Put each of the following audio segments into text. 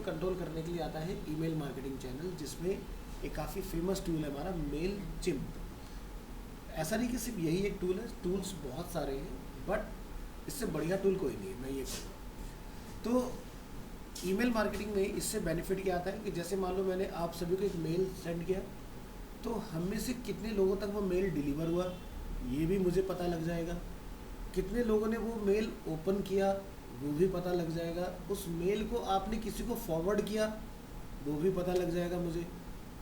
Control करने के लिए आता है ईमेल मार्केटिंग चैनल, जिसमें एक काफ़ी फेमस टूल है हमारा मेल चिम्प। ऐसा नहीं कि सिर्फ यही एक टूल है, टूल्स बहुत सारे हैं, बट इससे बढ़िया टूल कोई नहीं है, मैं ये कहूँगा। तो ईमेल मार्केटिंग में इससे बेनिफिट क्या आता है कि जैसे मान लो मैंने आप सभी को एक मेल सेंड किया, तो हम में से कितने लोगों तक वो मेल डिलीवर हुआ ये भी मुझे पता लग जाएगा। कितने लोगों ने वो मेल ओपन किया वो भी पता लग जाएगा। उस मेल को आपने किसी को फॉरवर्ड किया वो भी पता लग जाएगा मुझे।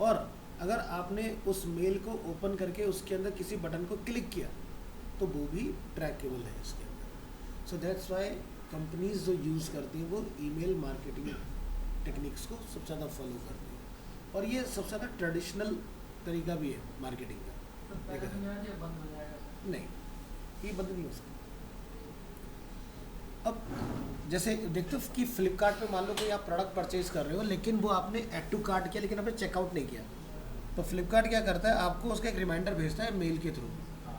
और अगर आपने उस मेल को ओपन करके उसके अंदर किसी बटन को क्लिक किया तो वो भी ट्रैकेबल है इसके अंदर। सो दैट्स वाई कंपनीज जो यूज़ करती हैं वो ईमेल मार्केटिंग टेक्निक्स को सबसे ज़्यादा फॉलो करती हैं, और ये सबसे ज़्यादा ट्रेडिशनल तरीका भी है मार्केटिंग का। नहीं, ये बंद नहीं हो सकता। अब जैसे देखते हो कि फ्लिपकार्ट पे मान लो कोई आप प्रोडक्ट परचेज कर रहे हो, लेकिन वो आपने ऐड टू कार्ट किया लेकिन आपने चेकआउट नहीं किया, तो फ्लिपकार्ट क्या करता है, आपको उसका एक रिमाइंडर भेजता है मेल के थ्रू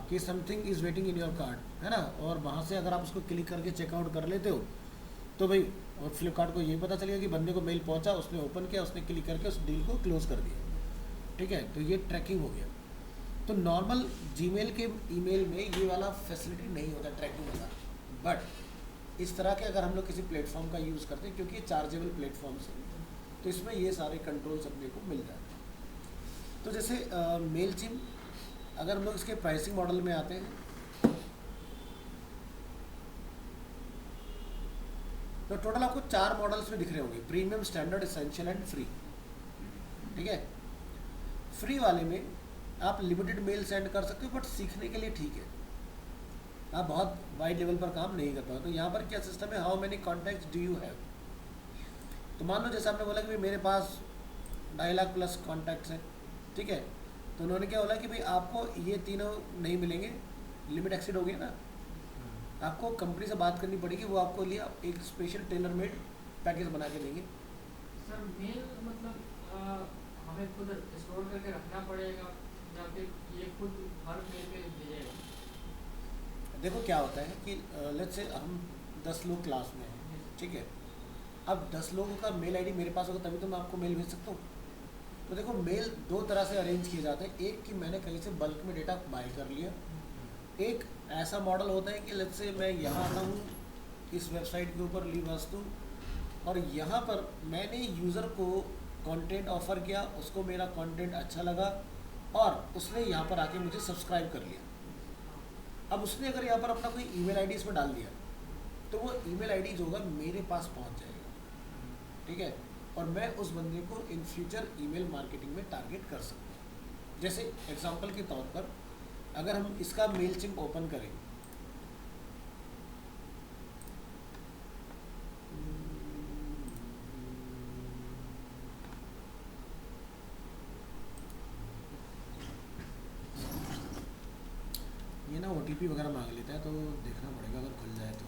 कि something is waiting in your cart, है ना। और वहाँ से अगर आप उसको क्लिक करके चेकआउट कर लेते हो तो भाई, और फ्लिपकार्ट को ये पता चलेगा कि बंदे को मेल पहुँचा, उसने ओपन किया, उसने क्लिक करके उस डील को क्लोज कर दिया। ठीक है, तो ये ट्रैकिंग हो गया। तो नॉर्मल जीमेल के ईमेल में ये वाला फैसिलिटी नहीं होता ट्रैकिंग वाला, बट इस तरह के अगर हम लोग किसी प्लेटफॉर्म का यूज़ करते हैं, क्योंकि ये चार्जेबल प्लेटफॉर्म्स हैं, तो इसमें ये सारे कंट्रोल्स अपने को मिल जाते हैं। तो जैसे मेल चिम, अगर हम लोग इसके प्राइसिंग मॉडल में आते हैं, तो टोटल आपको 4 मॉडल्स में दिख रहे होंगे, premium, standard, essential and free. ठीक है, फ्री वाले में आप लिमिटेड मेल सेंड कर सकते हो, बट सीखने के लिए ठीक है, आप बहुत वाइड लेवल पर काम नहीं कर पाओ। तो यहाँ पर क्या सिस्टम है, how many contacts do you have. तो मान लो जैसे आपने बोला कि भाई मेरे पास 2.5 लाख प्लस कॉन्टैक्ट्स हैं, ठीक है, तो उन्होंने क्या बोला कि भाई आपको ये तीनों नहीं मिलेंगे, लिमिट एक्सीड हो गई ना, आपको कंपनी से बात करनी पड़ेगी, वो आपको लिए एक स्पेशल टेलर मेड पैकेज बना के देंगे। सर मेल मतलब हमें खुद स्टोर करके रखना पड़ेगा या फिर ये खुद हर मेल पे भेजेगा? देखो क्या होता है कि लेट्स से हम 10 लोग क्लास में हैं, ठीक है, अब 10 लोगों का मेल आईडी मेरे पास होगा तभी तो मैं आपको मेल भेज सकता हूँ। तो देखो मेल 2 तरह से अरेंज किए जाते हैं, एक कि मैंने कहीं से बल्क में डेटा बाय कर लिया, एक ऐसा मॉडल होता है कि लेट्स से मैं यहाँ आता हूँ इस वेबसाइट के ऊपर ली वस्तु, और यहाँ पर मैंने यूज़र को कंटेंट ऑफ़र किया, उसको मेरा कंटेंट अच्छा लगा और उसने यहाँ पर आके मुझे सब्सक्राइब कर लिया। अब उसने अगर यहाँ पर अपना कोई ईमेल आईडी इसमें डाल दिया तो वो ईमेल आईडी जो होगा मेरे पास पहुँच जाएगा, ठीक है, और मैं उस बंदे को इन फ्यूचर ईमेल मार्केटिंग में टारगेट कर सकता हूँ। जैसे एग्जांपल के तौर पर अगर हम इसका मेल चिम्प ओपन करें, ये ना OTP वगैरह मांग लेता है, तो देखना पड़ेगा अगर खुल जाए तो।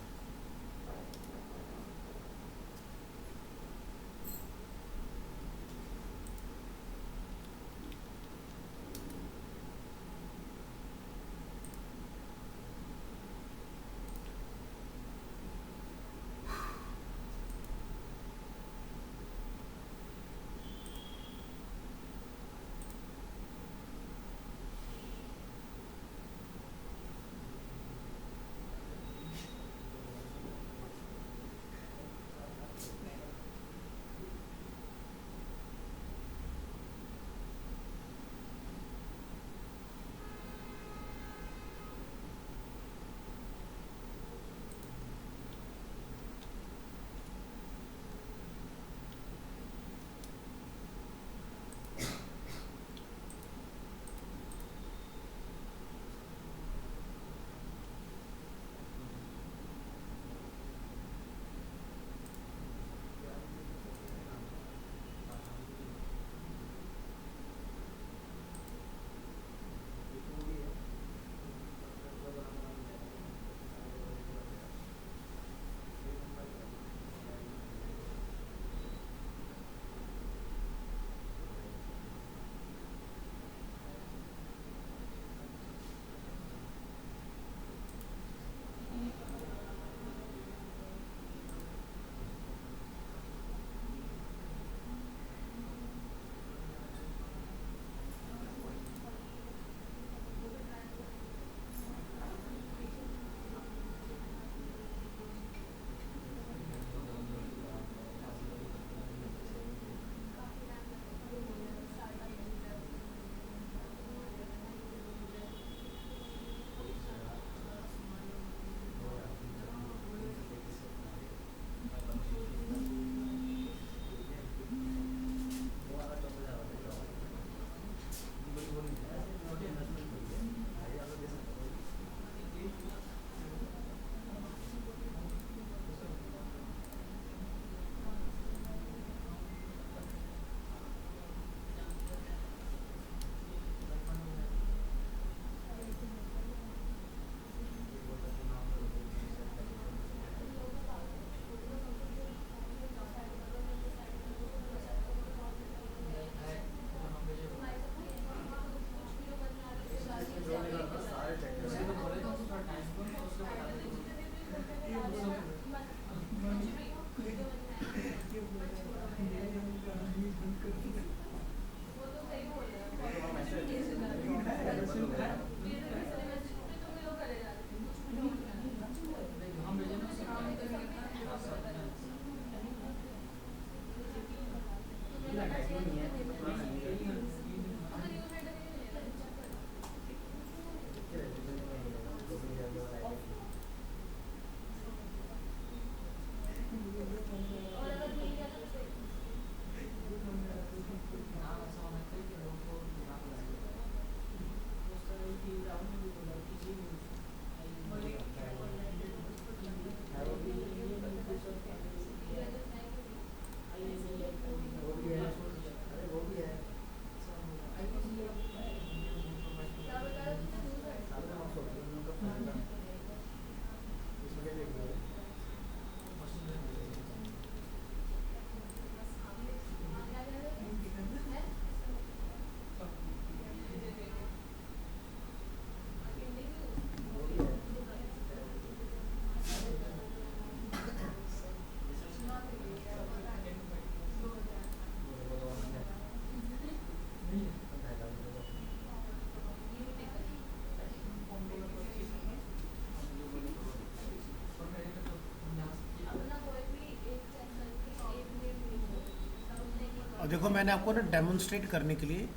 और देखो मैंने आपको ना डेमोन्स्ट्रेट करने के लिए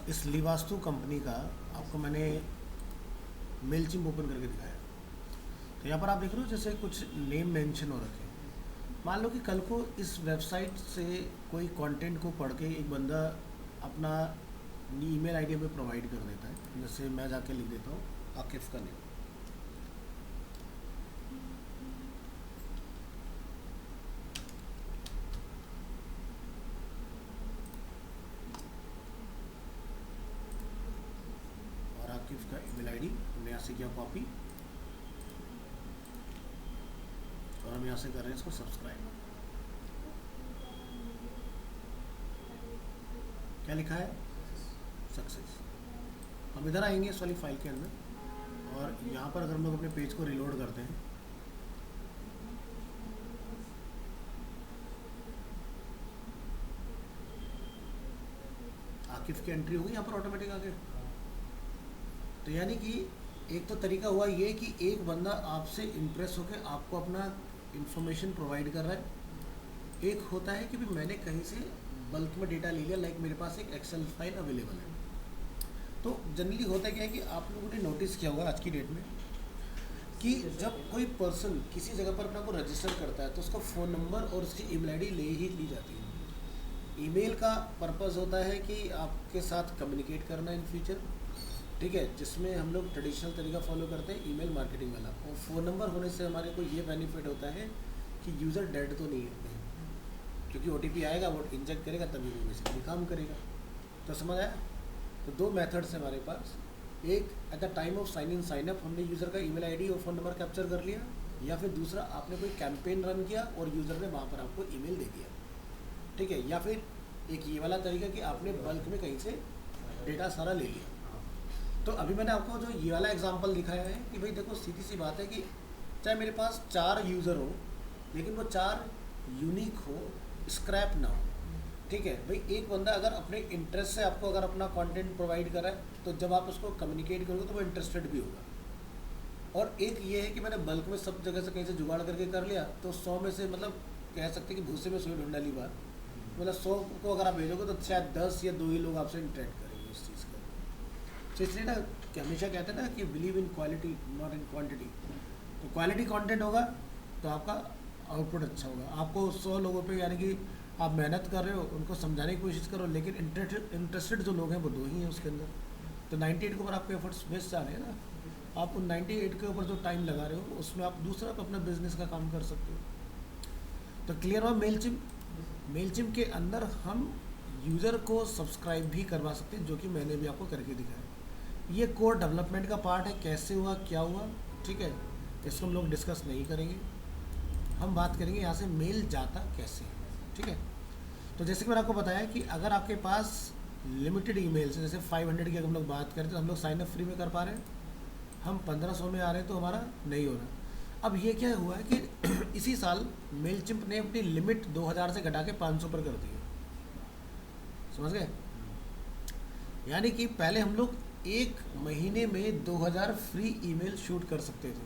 इस लिवास्तु कंपनी का आपको मैंने मेल चिम ओपन करके दिखाया। तो यहाँ पर आप देख रहे हो जैसे कुछ नेम मेंशन हो रखे हैं। मान लो कि कल को इस वेबसाइट से कोई कंटेंट को पढ़ के एक बंदा अपना ईमेल आईडी पे प्रोवाइड कर देता है। जैसे मैं जाके लिख देता हूँ आकिफ का नेम, और आकिफ का ईमेल आईडी हमने यहाँ से किया कॉपी, और हम यहाँ से कर रहे हैं इसको सब्सक्राइब। क्या लिखा है? सक्सेस। हम इधर आएंगे इस वाली फाइल के अंदर, और यहाँ पर अगर हम लोग अपने पेज को रिलोड करते हैं आकिफ की एंट्री होगी यहाँ पर ऑटोमेटिक आके। तो यानी कि एक तो तरीका हुआ ये कि एक बंदा आपसे इम्प्रेस होकर आपको अपना इंफॉर्मेशन प्रोवाइड कर रहा है। एक होता है कि भी मैंने कहीं से बल्क में डेटा ले लिया, लाइक मेरे पास एक एक्सेल फाइल अवेलेबल है। तो जनरली होता क्या है कि आप लोगों ने नोटिस किया होगा आज की डेट में कि जब कोई पर्सन किसी जगह पर अपना को रजिस्टर करता है तो उसका फ़ोन नंबर और उसकी ईमेल आईडी ले ही ली जाती है। ईमेल का पर्पस होता है कि आपके साथ कम्युनिकेट करना इन फ्यूचर, ठीक है, जिसमें हम लोग ट्रेडिशनल तरीका फॉलो करते हैं ईमेल मार्केटिंग वाला। और फ़ोन नंबर होने से हमारे को ये बेनिफिट होता है कि यूज़र डेड तो नहीं है, क्योंकि OTP आएगा वो इंजेक्ट करेगा तभी वो बेसिकली काम करेगा। तो समझ आया? तो दो मेथड्स हैं हमारे पास। एक at the time of sign in sign up हमने यूज़र का ईमेल आईडी और फ़ोन नंबर कैप्चर कर लिया, या फिर दूसरा आपने कोई कैंपेन रन किया और यूज़र ने वहाँ पर आपको ईमेल दे दिया, ठीक है। या फिर एक ये वाला तरीका कि आपने बल्क में कहीं से डेटा सारा ले लिया। तो अभी मैंने आपको जो ये वाला एग्जांपल दिखाया है कि भाई देखो सीधी सी बात है कि चाहे मेरे पास 4 यूज़र हो लेकिन वो 4 यूनिक हो, स्क्रैप ना हो, ठीक है। भाई एक बंदा अगर अपने इंटरेस्ट से आपको अगर अपना कंटेंट प्रोवाइड करा है तो जब आप उसको कम्युनिकेट करोगे तो वो इंटरेस्टेड भी होगा। और एक ये है कि मैंने बल्क में सब जगह से कहीं से जुगाड़ करके कर लिया तो 100 में से मतलब कह सकते हैं कि भूसे में सुई ढूंढ डाली बात, मतलब 100 को अगर आप भेजोगे तो शायद 10 या 2 ही लोग आपसे इंटरेक्ट करेंगे इस चीज़ का। तो इसलिए ना कि हमेशा कहते हैं ना कि believe in quality not in quantity. तो क्वालिटी कंटेंट होगा तो आपका आउटपुट अच्छा होगा। आपको 100 लोगों पे यानी कि आप मेहनत कर रहे हो, उनको समझाने की कोशिश करो, लेकिन इंटरेस्टेड जो लोग हैं वो 2 ही हैं उसके अंदर। तो 98 के ऊपर आपके एफर्ट्स वेस्ट जा रहे हैं ना। आप उन 98 के ऊपर जो टाइम लगा रहे हो उसमें आप दूसरा अपना बिजनेस का काम कर सकते हो। तो क्लियर हुआ? मेलचिम के अंदर हम यूज़र को सब्सक्राइब भी करवा सकते हैं, जो कि मैंने भी आपको करके दिखाया। ये कोर डेवलपमेंट का पार्ट है, कैसे हुआ क्या हुआ, ठीक है, इसको हम लोग डिस्कस नहीं करेंगे। हम बात करेंगे यहाँ से मेल जाता कैसे, ठीक है। तो जैसे कि मैंने आपको बताया कि अगर आपके पास लिमिटेड ईमेल्स जैसे 500 की अगर हम लोग बात करें तो हम लोग साइन अप फ्री में कर पा रहे हैं, हम 1500 में आ रहे हैं तो हमारा नहीं हो रहा। अब ये क्या हुआ है कि इसी साल मेलचिम्प ने अपनी लिमिट 2000 से घटा के 500 पर कर दी है, समझ गए। यानी कि पहले हम लोग एक महीने में 2000 फ्री ईमेल शूट कर सकते थे,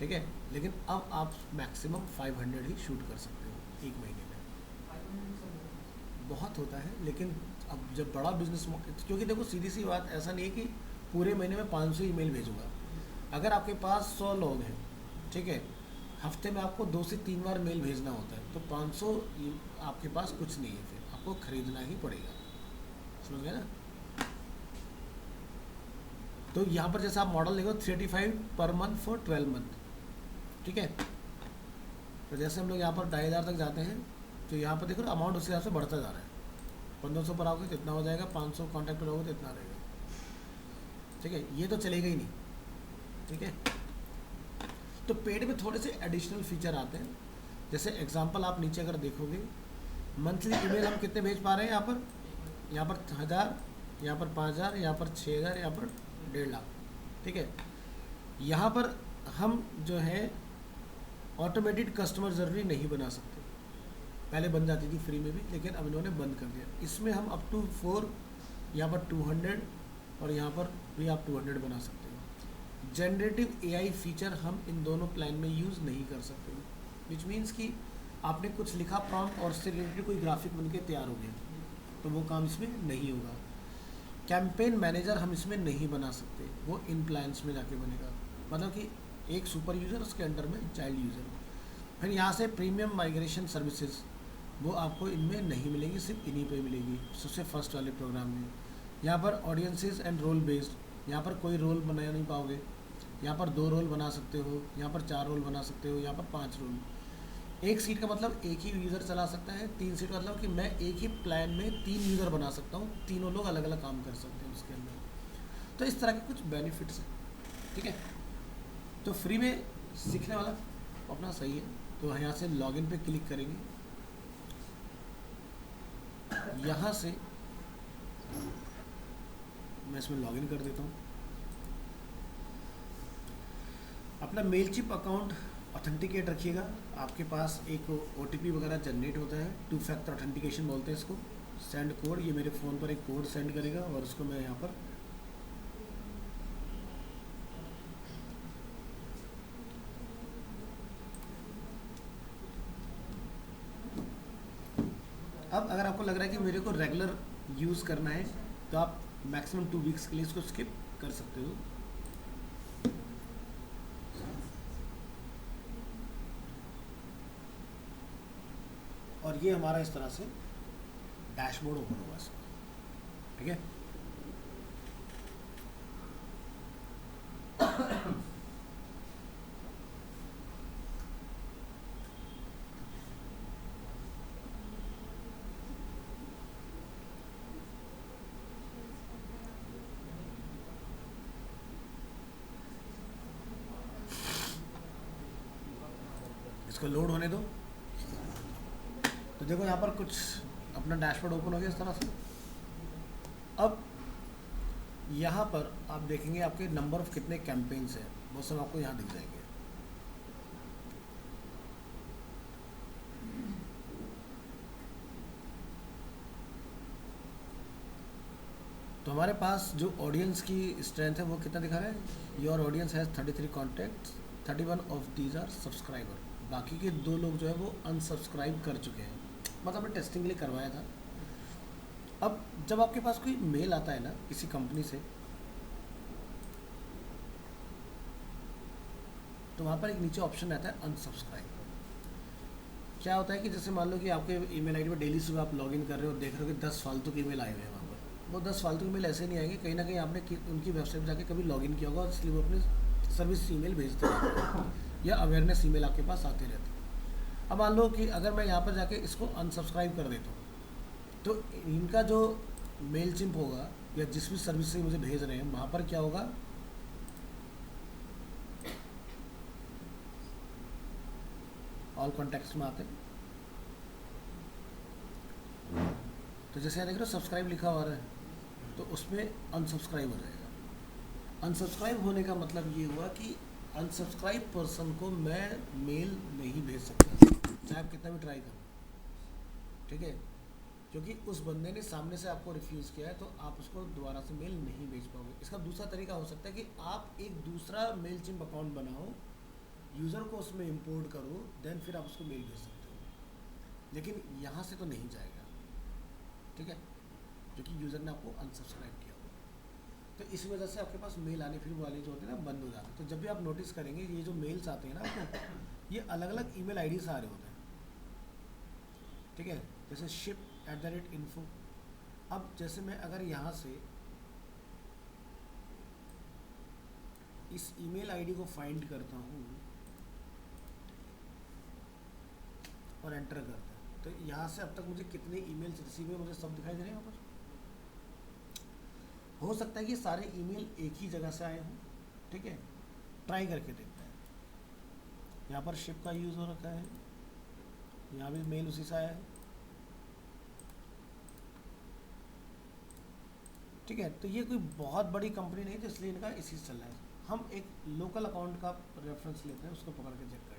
ठीक है, लेकिन अब आप मैक्सिमम 500 ही शूट कर सकते हो एक महीने में। बहुत होता है, लेकिन अब जब बड़ा बिजनेस, क्योंकि देखो सीधी सी बात, ऐसा नहीं है कि पूरे महीने में 500 ईमेल भेजूंगा। अगर आपके पास 100 लोग हैं, ठीक है, हफ्ते में आपको 2 से 3 बार मेल भेजना होता है, तो 500 आपके पास कुछ नहीं है, फिर आपको खरीदना ही पड़ेगा। समझ गए ना? तो यहाँ पर जैसे आप मॉडल देखो 385 पर मंथ फॉर 12 मंथ, ठीक है। तो जैसे हम लोग यहाँ पर 2500 तक जाते हैं, तो यहाँ पर देखो अमाउंट उस हिसाब से बढ़ता जा रहा है। 1500 पर आओगे तो इतना हो जाएगा, 500 कॉन्टैक्ट पर आओगे तो इतना रहेगा, ठीक है। ये तो चलेगा ही नहीं, ठीक है। तो पेड में थोड़े से एडिशनल फीचर आते हैं। जैसे एग्जांपल आप नीचे अगर देखोगे, मंथली ईमेल हम कितने भेज पा रहे हैं, यहाँ पर 1000, यहाँ पर 5000, यहाँ पर 6000, यहाँ पर 1.5 लाख, ठीक है। यहाँ पर हम जो है ऑटोमेटेड कस्टमर जर्नी नहीं बना सकते, पहले बन जाती थी फ्री में भी, लेकिन अब इन्होंने बंद कर दिया। इसमें हम अप टू 4, यहाँ पर 200 और यहाँ पर भी आप 200 बना सकते हो। जनरेटिव एआई फीचर हम इन दोनों प्लान में यूज़ नहीं कर सकते, विच मीन्स कि आपने कुछ लिखा प्रॉम्प्ट और उससे रिलेटेड कोई ग्राफिक बनके तैयार हो गया, तो वो काम इसमें नहीं होगा। कैंपेन मैनेजर हम इसमें नहीं बना सकते, वो इन प्लान्स में जाके बनेगा, मतलब कि एक सुपर यूज़र, उसके अंडर में चाइल्ड यूज़र। फिर यहाँ से प्रीमियम माइग्रेशन सर्विसेज वो आपको इनमें नहीं मिलेगी, सिर्फ इन्हीं पे मिलेगी, सबसे फर्स्ट वाले प्रोग्राम में। यहाँ पर ऑडियंसेस एंड रोल बेस्ड, यहाँ पर कोई रोल बना नहीं पाओगे, यहाँ पर 2 रोल बना सकते हो, यहाँ पर 4 रोल बना सकते हो, यहाँ पर 5 रोल। एक सीट का मतलब एक ही यूज़र चला सकता है, 3 सीट का मतलब कि मैं एक ही प्लान में 3 यूज़र बना सकता हूँ, तीनों लोग अलग अलग काम कर सकते हैं उसके अंदर। तो इस तरह के कुछ बेनिफिट्स हैं, ठीक है। तो फ्री में सीखने वाला अपना सही है। तो यहाँ से लॉगिन पे क्लिक करेंगे, यहाँ से मैं इसमें लॉगिन कर देता हूँ। अपना मेलचिप अकाउंट ऑथेंटिकेट रखिएगा, आपके पास एक ओटीपी वगैरह जनरेट होता है, 2 फैक्टर ऑथेंटिकेशन बोलते हैं इसको। सेंड कोड, ये मेरे फ़ोन पर एक कोड सेंड करेगा और उसको मैं यहाँ पर अब अगर आपको लग रहा है कि मेरे को रेगुलर यूज़ करना है, तो आप मैक्सिमम 2 वीक्स के लिए इसको स्किप कर सकते हो। और ये हमारा इस तरह से डैशबोर्ड ओपन होगा इसका, ठीक है। इसको लोड होने दो। तो देखो यहाँ पर कुछ अपना डैशबोर्ड ओपन हो गया इस तरह से। अब यहाँ पर आप देखेंगे आपके नंबर ऑफ कितने कैंपेन्स हैं, वो सब आपको यहाँ दिख जाएंगे। तो हमारे पास जो ऑडियंस की स्ट्रेंथ है वो कितना दिखा रहा है, your audience has 33 contacts, 31 of these are subscriber. बाकी के 2 लोग जो है वो अनसब्सक्राइब कर चुके हैं, मतलब मैं टेस्टिंग के लिए करवाया था। अब जब आपके पास कोई मेल आता है ना किसी कंपनी से, तो वहाँ पर एक नीचे ऑप्शन रहता है अनसब्सक्राइब। क्या होता है कि जैसे मान लो कि आपके ईमेल आईडी पर डेली सुबह आप लॉगिन कर रहे हो और देख रहे हो कि 10 फालतू के ईमेल आए हुए हैं वहाँ पर। वो 10 फालतू ईमेल ऐसे नहीं आएंगे, कहीं ना कहीं आपने उनकी वेबसाइट जाके कभी लॉगिन किया होगा, इसलिए वो अपने सर्विस ईमेल भेजते रहते हैं या अवेयरनेस ईमेल आपके पास आते रहते हैं। अब मान लो कि अगर मैं यहाँ पर जाके इसको अनसब्सक्राइब कर देता हूँ, तो इनका जो मेल चिम्प होगा या जिस भी सर्विस से मुझे भेज रहे हैं, वहाँ पर क्या होगा, ऑल कॉन्टैक्ट्स में आते हैं। तो जैसे यहाँ देख रहे हो सब्सक्राइब लिखा हुआ है, तो उसमें अनसब्सक्राइब हो जाएगा। अनसब्सक्राइब होने का मतलब ये हुआ कि अनसब्सक्राइब पर्सन को मैं मेल नहीं भेज सकता, चाहे आप कितना भी ट्राई करो, ठीक है। क्योंकि उस बंदे ने सामने से आपको रिफ्यूज़ किया है, तो आप उसको दोबारा से मेल नहीं भेज पाओगे। इसका दूसरा तरीका हो सकता है कि आप एक दूसरा मेल चिम्प अकाउंट बनाओ, यूज़र को उसमें इंपोर्ट करो, देन फिर आप उसको मेल भेज सकते हो, लेकिन यहाँ से तो नहीं जाएगा। ठीक है, जो कि यूज़र ने आपको अनसब्सक्राइब किया हुआ। तो इस वजह से आपके पास मेल आने फिर वाले जो होते हैं ना बंद हो जाते हैं। तो जब भी आप नोटिस करेंगे ये जो मेल्स आते हैं ना आपको, ये अलग अलग ईमेल आईडी से आ रहे होते हैं, ठीक है। जैसे ship@info। अब जैसे मैं अगर यहाँ से इस ईमेल आईडी को फाइंड करता हूँ और एंटर करता हूँ, तो यहाँ से अब तक मुझे कितने ईमेल्स रिसीव हुए मुझे सब दिखाई दे रहे हैं यहाँ पर। हो सकता है कि सारे ईमेल एक ही जगह से आए हों, ठीक है। ट्राई करके देखते हैं। यहाँ पर शिप का यूज़ हो रखा है, यहाँ भी मेल उसी से आया है, ठीक है। तो ये कोई बहुत बड़ी कंपनी नहीं है, तो इसलिए इनका इसी से चल रहा है। हम एक लोकल अकाउंट का रेफरेंस लेते हैं, उसको पकड़ के चेक करेंगे।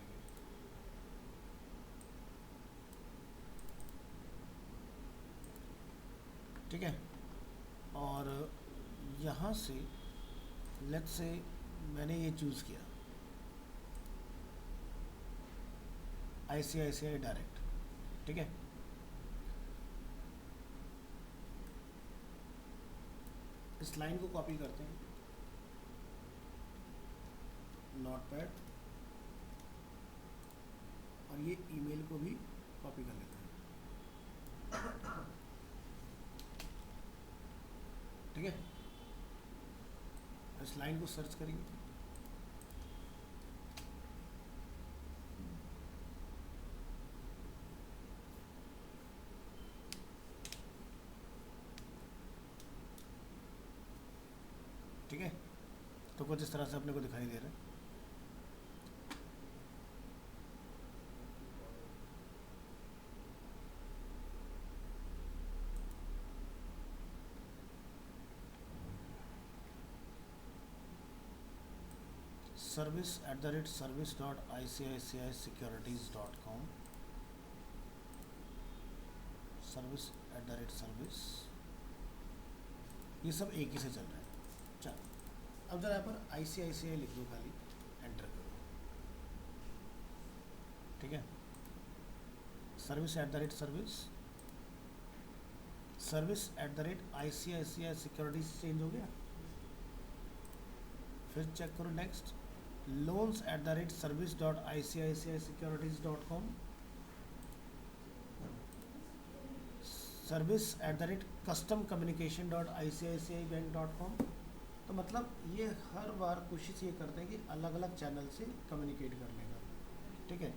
ठीक है, और यहाँ से लेट्स से मैंने ये चूज़ किया ICICI डायरेक्ट, ठीक है। इस लाइन को कॉपी करते हैं नोटपैड, और ये ईमेल को भी कॉपी कर लेते हैं, ठीक है। इस लाइन को सर्च करेंगे, ठीक है। तो कुछ इस तरह से अपने को दिखाई दे रहा है। service@service.icicisecurities.com, service@service, ये सब एक ही से चल रहा है। चलो अब जरा यहाँ पर ICICI लिख दो, खाली एंटर करो, ठीक है। service@service, service@ICICI सिक्योरिटीज चेंज हो गया। फिर चेक करो नेक्स्ट, loans@service.icicisecurities.com, service@customcommunication.icicibank.com। तो मतलब ये हर बार कोशिश ये करते हैं कि अलग अलग चैनल से कम्युनिकेट कर लेगा, ठीक है।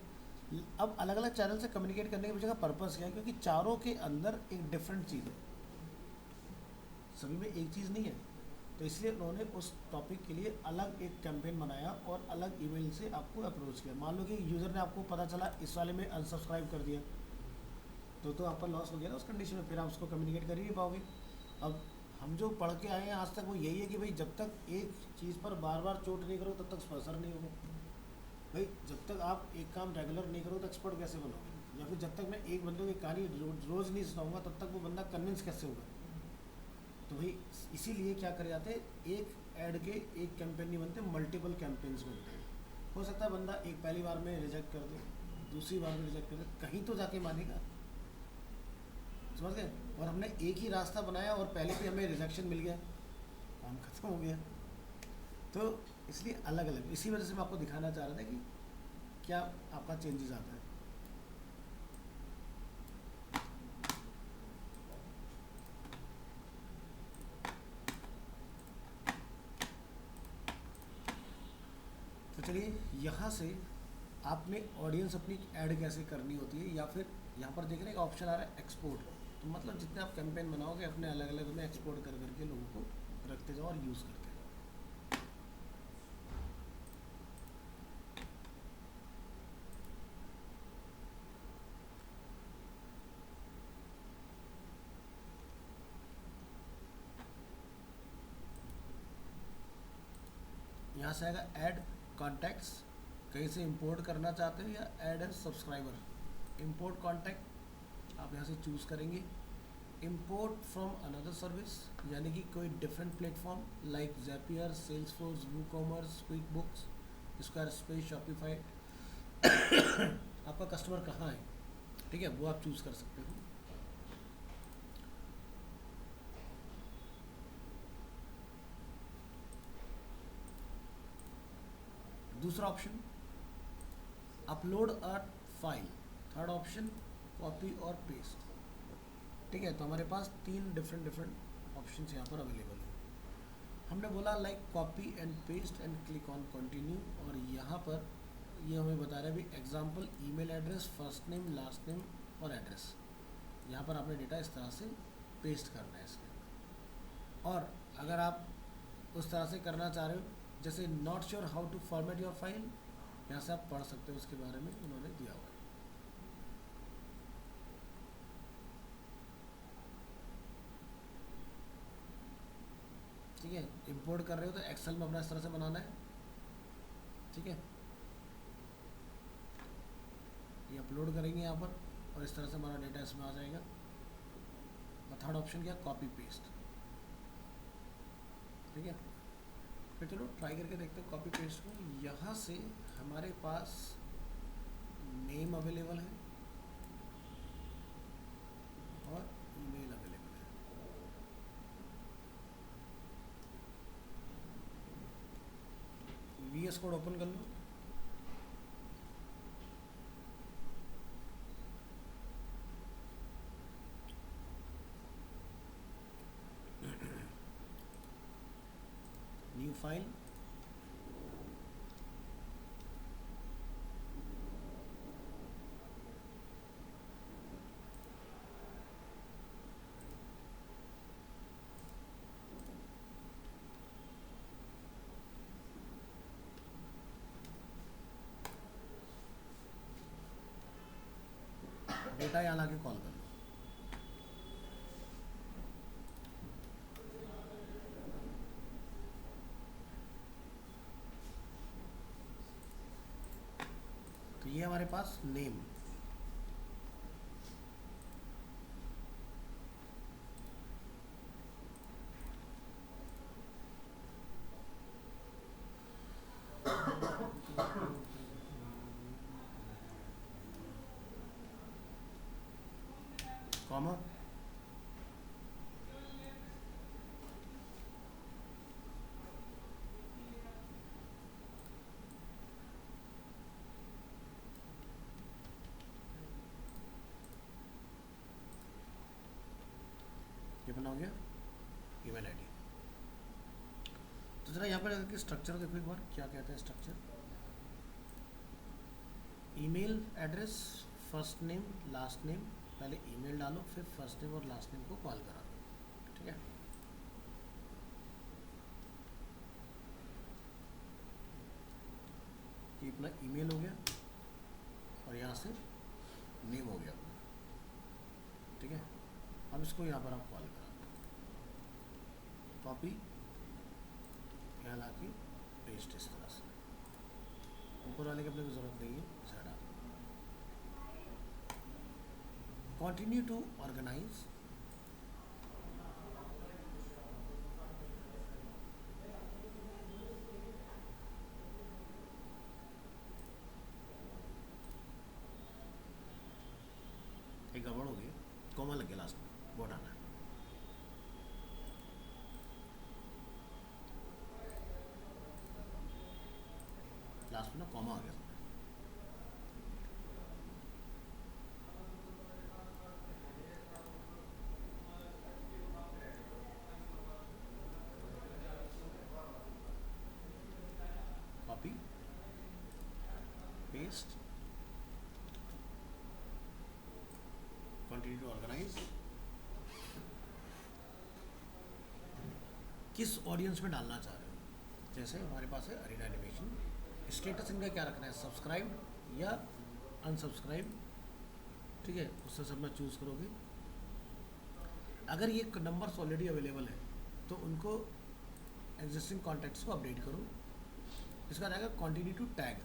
अब अलग अलग चैनल से कम्युनिकेट करने के पीछे का पर्पस क्या है, क्योंकि चारों के अंदर एक डिफरेंट चीज़ है, सभी में एक चीज़ नहीं है। तो इसलिए उन्होंने उस टॉपिक के लिए अलग एक कैंपेन बनाया और अलग ईमेल से आपको अप्रोच किया। मान लो कि यूज़र ने आपको पता चला इस वाले में अनसब्सक्राइब कर दिया, तो आपका लॉस हो गया ना उस कंडीशन में, फिर आप उसको कम्युनिकेट कर ही नहीं पाओगे। अब हम जो पढ़ के आए हैं आज तक वो यही है कि भाई जब तक एक चीज़ पर बार बार चोट नहीं करो तब तक स्पॉन्सर नहीं होगा। भाई जब तक आप एक काम रेगुलर नहीं करो तो एक्सपर्ट कैसे बनोगे, या फिर जब तक मैं एक बंदे की कहानी रोज़ नहीं सुनाऊंगा तब तक वो बंदा कन्विंस कैसे होगा। तो भाई इसीलिए क्या करे जाते हैं, एक ऐड के एक कैंपेन नहीं बनते, मल्टीपल कैंपेन्स बनते हैं। हो सकता है बंदा एक पहली बार में रिजेक्ट कर दे, दूसरी बार में रिजेक्ट कर दे, कहीं तो जाके मानेगा, समझ गए। और हमने एक ही रास्ता बनाया और पहले भी हमें रिजेक्शन मिल गया, काम खत्म हो गया। तो इसलिए अलग अलग, इसी वजह से मैं आपको दिखाना चाह रहा था कि क्या आपका चेंजेस आता है। तो चलिए यहाँ से आपने ऑडियंस अपनी ऐड कैसे करनी होती है, या फिर यहाँ पर देख रहे हैं ऑप्शन आ रहा है एक्सपोर्ट। तो मतलब जितने आप कैंपेन बनाओगे अपने अलग अलग में एक्सपोर्ट कर करके लोगों को रखते जाओ और यूज़ करते जाओ। यहाँ से आएगा ऐड कॉन्टैक्ट्स, कहीं से इंपोर्ट करना चाहते हैं या add as subscriber. Import contact आप यहाँ से चूज़ करेंगे। इंपोर्ट फ्रॉम अनदर सर्विस, यानी कि कोई different platform like Zapier, Salesforce, WooCommerce, QuickBooks, Squarespace, Shopify. आपका कस्टमर कहाँ है, ठीक है, वो आप चूज़ कर सकते हो। दूसरा option upload a file, third option copy और पेस्ट। ठीक है, तो हमारे पास तीन डिफरेंट ऑप्शंस यहाँ पर अवेलेबल हैं। हमने बोला like copy and paste and click on continue, और यहाँ पर ये हमें बता रहा है भी example email address, first name, last name और एड्रेस। यहाँ पर आपने डेटा इस तरह से पेस्ट करना है इसके। और अगर आप उस तरह से करना चाह रहे हो जैसे not sure how to format your file, यहाँ से आप पढ़ सकते हो, उसके बारे में उन्होंने दिया हुआ है। ठीक है, इंपोर्ट कर रहे हो तो एक्सेल में अपना इस तरह से बनाना है। ठीक है, ये अपलोड करेंगे यहाँ पर और इस तरह से हमारा डेटा इसमें आ जाएगा। और थर्ड ऑप्शन क्या, कॉपी पेस्ट। ठीक है, फिर चलो ट्राई करके देखते हैं कॉपी पेस्ट को। यहाँ से हमारे पास नेम अवेलेबल है और ईमेल अवेलेबल है। VS कोड ओपन कर लो। न्यू फाइल, डेटा यहाँ ला के कॉल कर लो। तो ये हमारे पास नेम, कॉमा, ये बना हो गया ईमेल आईडी। तो जरा यहाँ पर कि स्ट्रक्चर देखो एक बार क्या कहते हैं structure. Email address, first name, last name, पहले ईमेल डालो फिर फर्स्ट नेम और लास्ट नेम को कॉल करा दो। ठीक है, ये अपना ईमेल हो गया और यहाँ से नेम हो गया अपना। ठीक है, अब इसको यहाँ पर आप कॉल करा दो, कॉपी यहाँ ला के पेस्ट इस तरह से। ऊपर वाले की अपने को ज़रूरत नहीं है, इसे हटा दो। कंटिन्यू टू ऑर्गेनाइज, एक गड़बड़ हो गई, कॉमा लग गया लास्ट में, वो हटाना है। लास्ट में ना कॉमा आ गया। Copy paste, continue to organise. किस ऑडियंस में डालना चाह रहे हो, जैसे हमारे पास है अरीना एनिमेशन, स्टेटस इनका क्या रखना है, सब्सक्राइब या अनसब्सक्राइब। ठीक है, उससे सब में चूज़ करोगे। अगर ये नंबर्स ऑलरेडी अवेलेबल है तो उनको एग्जिस्टिंग कॉन्टैक्ट्स को अपडेट करो। इसका रहेगा कंटिन्यू टू टैग,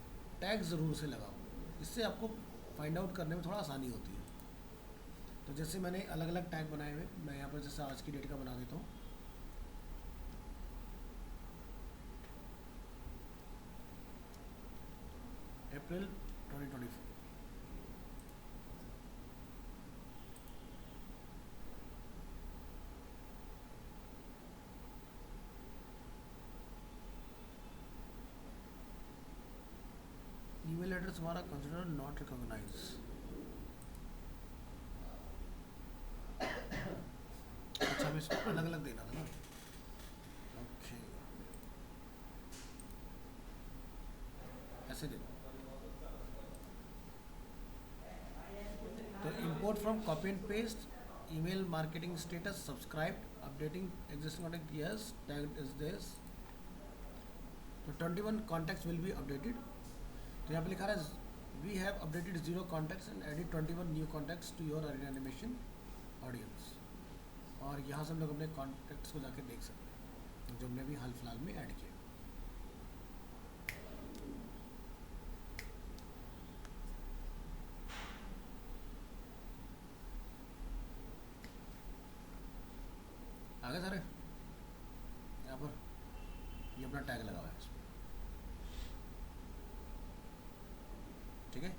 टैग ज़रूर से लगाओ, इससे आपको फाइंड आउट करने में थोड़ा आसानी होती है। तो जैसे मैंने अलग अलग टैग बनाए हुए, मैं यहाँ पर जैसे आज की डेट का बना देता हूँ। अप्रैल 2024। एड्रेस हमारा कंसिडर नॉट रिकॉग्नाइज। अच्छा हमें इसको अलग अलग देना था ना। ओके ऐसे दे दो। तो import from copy and paste email marketing status subscribe updating existing contact yes tag is this. तो 21 कॉन्टैक्ट्स विल बी अपडेटेड। तो यहाँ पे लिखा रहा है we have updated 0 contacts and added 21 new contacts to your animation audience. और यहाँ से हम लोग अपने कॉन्टैक्ट्स को जाके देख सकते हैं जो हमने अभी हाल फिलहाल में ऐड किया। आगे सारे यहाँ पर ये अपना टैग लगा हुआ है इसमें, ठीक है।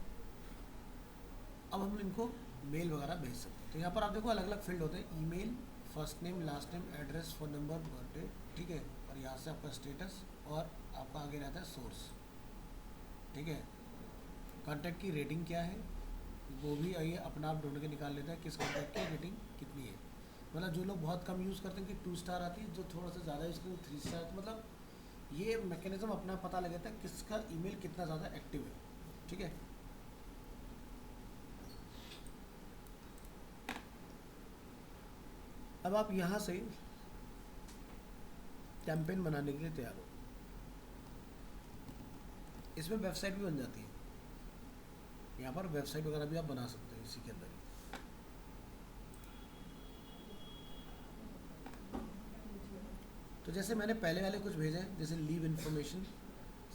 अब हम इनको मेल वगैरह भेज सकते हैं। तो यहाँ पर आप देखो अलग अलग फील्ड होते हैं, email, first name, last name, address, phone number, birthday, ठीक है। और यहाँ से आपका स्टेटस और आपका आगे रहता है सोर्स, ठीक है। कॉन्टैक्ट की रेटिंग क्या है वो भी आइए अपना आप ढूंढ के निकाल लेते हैं किस कॉन्टैक्ट की रेटिंग कितनी है। मतलब जो लोग बहुत कम यूज़ करते हैं कि 2 स्टार आती है, जो थोड़ा सा ज़्यादा यूज़ करते हैं 3 स्टार। मतलब ये मैकेनिज्म अपना पता लग जाता है किसका ईमेल कितना ज़्यादा एक्टिव है, ठीक है। अब आप यहाँ से कैंपेन बनाने के लिए तैयार हो। इसमें वेबसाइट भी बन जाती है, यहाँ पर वेबसाइट वगैरह भी आप बना सकते हैं इसी के अंदर ही। तो जैसे मैंने पहले वाले कुछ भेजे हैं, जैसे लीव इन्फॉर्मेशन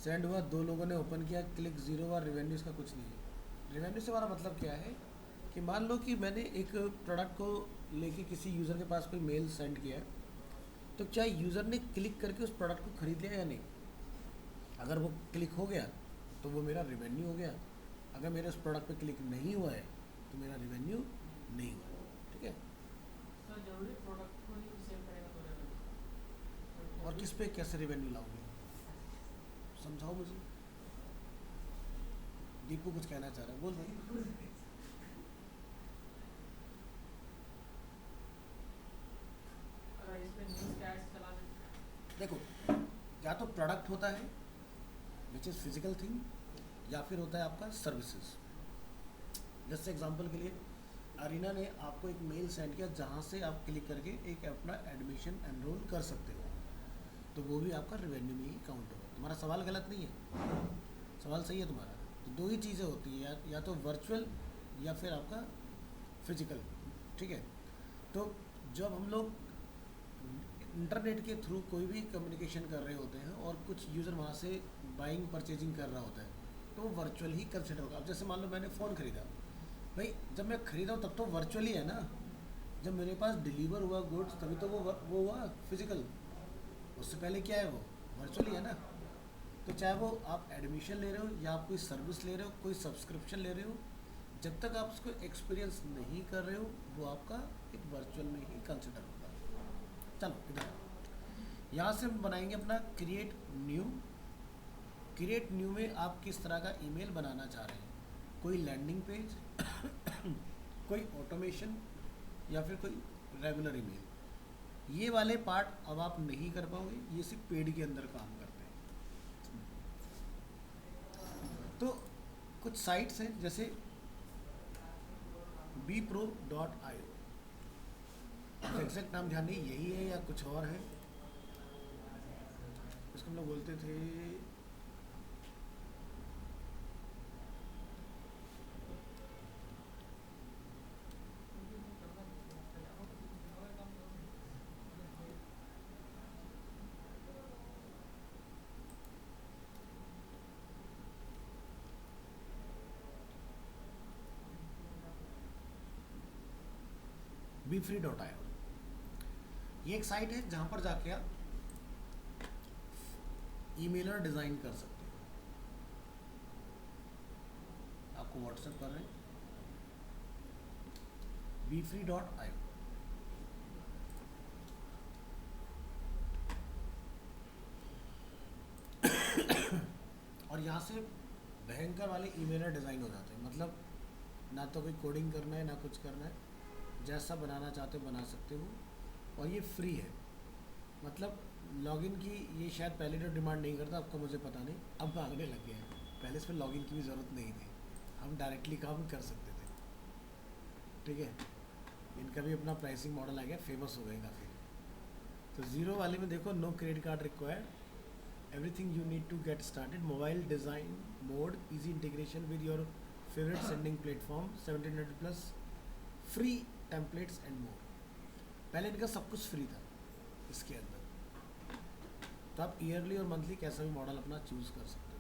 सेंड हुआ, 2 लोगों ने ओपन किया, क्लिक 0 और रिवेन्यू इसका कुछ नहीं है। रिवेन्यू से हमारा मतलब क्या है कि मान लो कि मैंने एक प्रोडक्ट को लेके किसी यूज़र के पास कोई मेल सेंड किया है, तो क्या यूज़र ने क्लिक करके उस प्रोडक्ट को ख़रीद लिया या नहीं। अगर वो क्लिक हो गया तो वो मेरा रिवेन्यू हो गया। अगर मेरे उस प्रोडक्ट पे क्लिक नहीं हुआ है तो मेरा रिवेन्यू नहीं हुआ, ठीक है। सर जरूरी प्रोडक्ट को ही सेव करेगा तो रेवेन्यू। और किस पे कैसे रिवेन्यू लाओगे, समझाओ मुझे। दीपू कुछ कहना चाह रहा है, बोल भाई। अगर इस पे न्यूज़ टैग्स चला दें। देखो या तो प्रोडक्ट होता है विच इज़ फिजिकल थिंग, या फिर होता है आपका सर्विसेज। जैसे एग्जांपल के लिए अरीना ने आपको एक मेल सेंड किया जहाँ से आप क्लिक करके एक अपना एडमिशन एनरोल कर सकते हो, तो वो भी आपका रेवेन्यू में ही काउंट होगा। तुम्हारा सवाल गलत नहीं है, सवाल सही है तुम्हारा। तो 2 ही चीज़ें होती हैं, या तो वर्चुअल या फिर आपका फिजिकल, ठीक है। तो जब हम लोग इंटरनेट के थ्रू कोई भी कम्युनिकेशन कर रहे होते हैं और कुछ यूज़र वहाँ से बाइंग परचेजिंग कर रहा होता है, तो वो वर्चुअल ही कंसिडर होगा। अब जैसे मान लो मैंने फ़ोन ख़रीदा, भाई जब मैं ख़रीदा हूँ तब तो वर्चुअल ही है ना। जब मेरे पास डिलीवर हुआ गुड्स तभी तो वो हुआ फिजिकल। उससे पहले क्या है, वो वर्चुअल ही है ना। तो चाहे वो आप एडमिशन ले रहे हो या आप कोई सर्विस ले रहे हो, कोई सब्सक्रिप्शन ले रहे हो, जब तक आप उसको एक्सपीरियंस नहीं कर रहे हो वो आपका एक वर्चुअल में ही कंसिडर होगा। चलो इधर यहाँ से हम बनाएंगे अपना क्रिएट न्यू। क्रिएट न्यू में आप किस तरह का ईमेल बनाना चाह रहे हैं, कोई लैंडिंग पेज कोई ऑटोमेशन या फिर कोई रेगुलर ईमेल। ये वाले पार्ट अब आप नहीं कर पाओगे, ये सिर्फ पेड के अंदर काम करते हैं। तो कुछ साइट्स हैं जैसे bpro.io, एग्जैक्ट नाम ध्यान नहीं यही है या कुछ और है, इसको हम लोग बोलते थे bfree.io। ये एक साइट है जहाँ पर जाके आप ईमेलर डिज़ाइन कर सकते हो। आपको व्हाट्सएप कर रहे हैं bfree.io। और यहाँ से भयंकर वाले ईमेल डिज़ाइन हो जाते हैं, मतलब ना तो कोई कोडिंग करना है ना कुछ करना है, जैसा बनाना चाहते हो बना सकते हो। और ये फ्री है, मतलब लॉगिन की ये शायद पहले तो डिमांड नहीं करता, आपको मुझे पता नहीं, अब मांगने लग गया है। पहले इसमें लॉगिन की भी ज़रूरत नहीं थी, हम डायरेक्टली काम कर सकते थे। ठीक है, इनका भी अपना प्राइसिंग मॉडल आ गया, फेमस हो गए काफ़ी। तो ज़ीरो वाले में देखो, no credit card required, everything you need to get started, mobile design mode, easy integration with your favourite sending platform, 1700 plus free templates and more. पहले इनका सब कुछ फ्री था इसके अंदर, तो आप ईयरली और मंथली कैसा भी मॉडल अपना चूज़ कर सकते हो।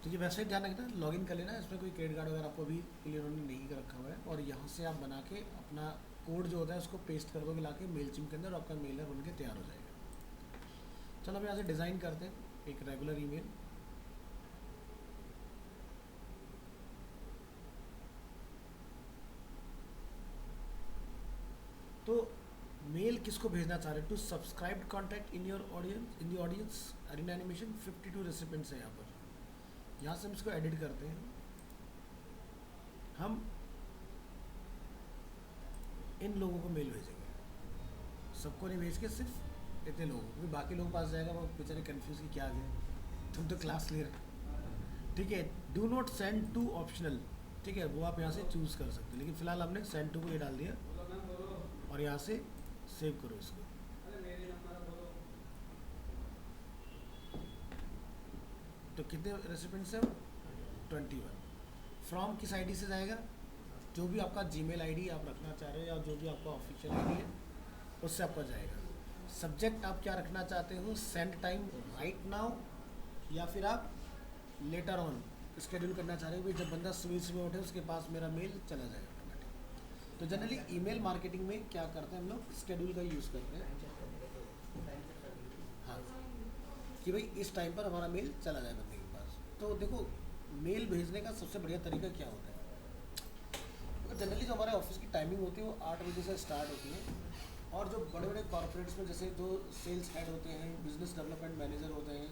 तो ये वेबसाइट ध्यान रखना, लॉगिन कर लेना, इसमें कोई क्रेडिट कार्ड वगैरह आपको भी क्लियर उन्होंने नहीं कर रखा हुआ है। और यहाँ से आप बना के अपना कोड जो होता है उसको पेस्ट कर दोगे लाके मेलचिम के अंदर, आपका मेलर बन के तैयार हो जाएगा। चलो अब यहाँ से डिज़ाइन करते हैं एक रेगुलर ईमेल। तो मेल किसको भेजना चाह रहे हैं? To subscribed contact in your audience, in the audience Arena Animation, 52 recipients है यहाँ पर। यहाँ से हम इसको एडिट करते हैं, हम इन लोगों को मेल भेजेंगे, सबको नहीं भेज के सिर्फ इतने लोगों को, बाकी लोगों के पास जाएगा वो बेचारे कन्फ्यूज़ कि क्या आ गया, तुम तो क्लास ले रहे। ठीक है, do not send to optional, ठीक है, वो आप यहाँ से चूज़ कर सकते हैं, लेकिन फिलहाल हमने सेंड टू को ये डाल दिया और यहाँ से सेव करो इसको। तो कितने रेसिपिएंट्स हैं? 21। फ्रॉम किस आईडी से जाएगा? जो भी आपका जीमेल आईडी आप रखना चाह रहे हो या जो भी आपका ऑफिशियल आईडी है उससे आपका जाएगा। सब्जेक्ट आप क्या रखना चाहते हो? सेंड टाइम राइट नाउ, या फिर आप लेटर ऑन स्केड्यूल करना चाह रहे हो, जब बंदा सुबह सुबह उठे उसके पास मेरा मेल चला जाएगा ऑटोमेटिक। तो जनरली ईमेल मार्केटिंग में क्या करते हैं हम लोग? स्केड्यूल का यूज़ करते हैं, हाँ, कि भाई इस टाइम पर हमारा मेल चला जाए बंदे के पास। तो देखो, मेल भेजने का सबसे बढ़िया तरीका क्या होता है? जनरली जो हमारे ऑफिस की टाइमिंग होती है वो 8 बजे से स्टार्ट होती है, और जो बड़े बड़े कॉर्पोरेट्स में जैसे जो सेल्स हेड होते हैं, बिजनेस डेवलपमेंट मैनेजर होते हैं,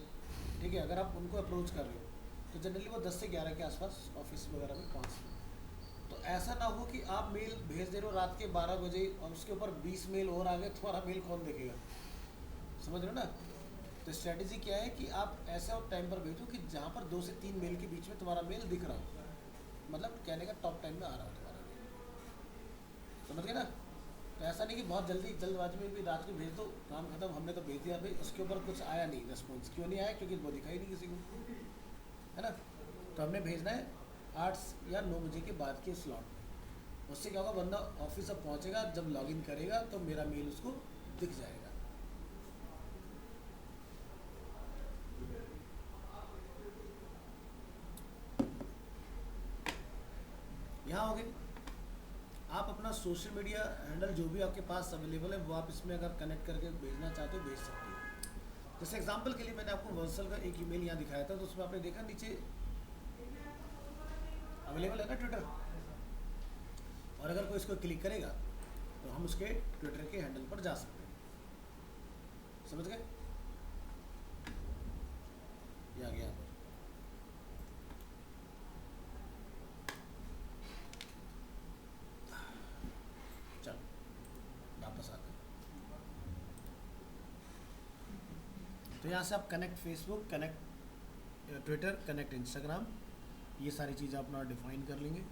ठीक है, अगर आप उनको अप्रोच कर रहे हो तो जनरली वो 10 से 11 के आसपास ऑफिस वगैरह में पहुँचते हैं। तो ऐसा ना हो कि आप मेल भेज दे रहे हो रात के 12 बजे और उसके ऊपर 20 मेल और आ गए, तुम्हारा मेल कौन देखेगा? समझ रहे हो ना? तो स्ट्रैटेजी क्या है कि आप ऐसा टाइम पर भेजो कि जहाँ पर 2 से 3 मेल के बीच में तुम्हारा मेल दिख रहा हो, मतलब कहने का टॉप टाइम में आ रहा हो तुम्हारा मेल, समझ गए ना? तो ऐसा नहीं कि बहुत जल्दी जल्दबाजी में भी रात को भेज दो, काम खत्म, हमने तो भेज दिया, भाई उसके ऊपर कुछ आया नहीं रेस्पॉन्स, क्यों नहीं आया? क्योंकि वो दिखा ही नहीं किसी को, है ना? तो हमने भेजना है 8 या 9 बजे के बाद के स्लॉट में। उससे क्या होगा, बंदा ऑफिस अब पहुँचेगा, जब लॉगिन करेगा तो मेरा मेल उसको दिख जाएगा। यहाँ हो गए। आप अपना सोशल मीडिया हैंडल जो भी आपके पास अवेलेबल है वो आप इसमें अगर कनेक्ट करके भेजना चाहते हो भेज सकते हो। जैसे एग्जांपल के लिए मैंने आपको वर्सल का एक ईमेल यहाँ दिखाया था, तो उसमें आपने देखा नीचे अवेलेबल है ना ट्विटर, और अगर कोई इसको क्लिक करेगा तो हम उसके ट्विटर के हैंडल पर जा सकते हैं। समझ गए? ये आ गया यहाँ पर। चलो वापस आते हैं। तो यहाँ से आप connect Facebook, connect Twitter, connect Instagram, ये सारी चीज़ें अपना डिफाइन कर लेंगे।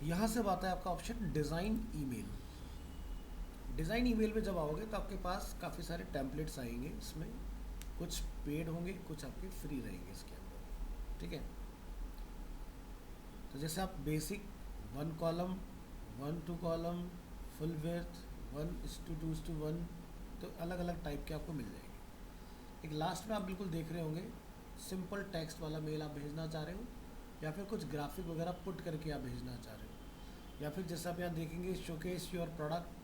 यहाँ से आता है आपका option design email. Design email में जब आओगे तो आपके पास काफ़ी सारे टेम्पलेट्स आएंगे, इसमें कुछ पेड होंगे, कुछ आपके फ्री रहेंगे इसके अंदर, ठीक है? तो जैसे आप basic 1 column, 1 column, full width, 1:2:1, तो अलग अलग टाइप के आपको मिल जाएंगे। एक लास्ट में आप बिल्कुल देख रहे होंगे, सिंपल टेक्स्ट वाला मेल आप भेजना चाह रहे हो, या फिर कुछ ग्राफिक वगैरह पुट करके आप भेजना चाह रहे हो, या फिर जैसा आप यहाँ देखेंगे शोकेस योर प्रोडक्ट,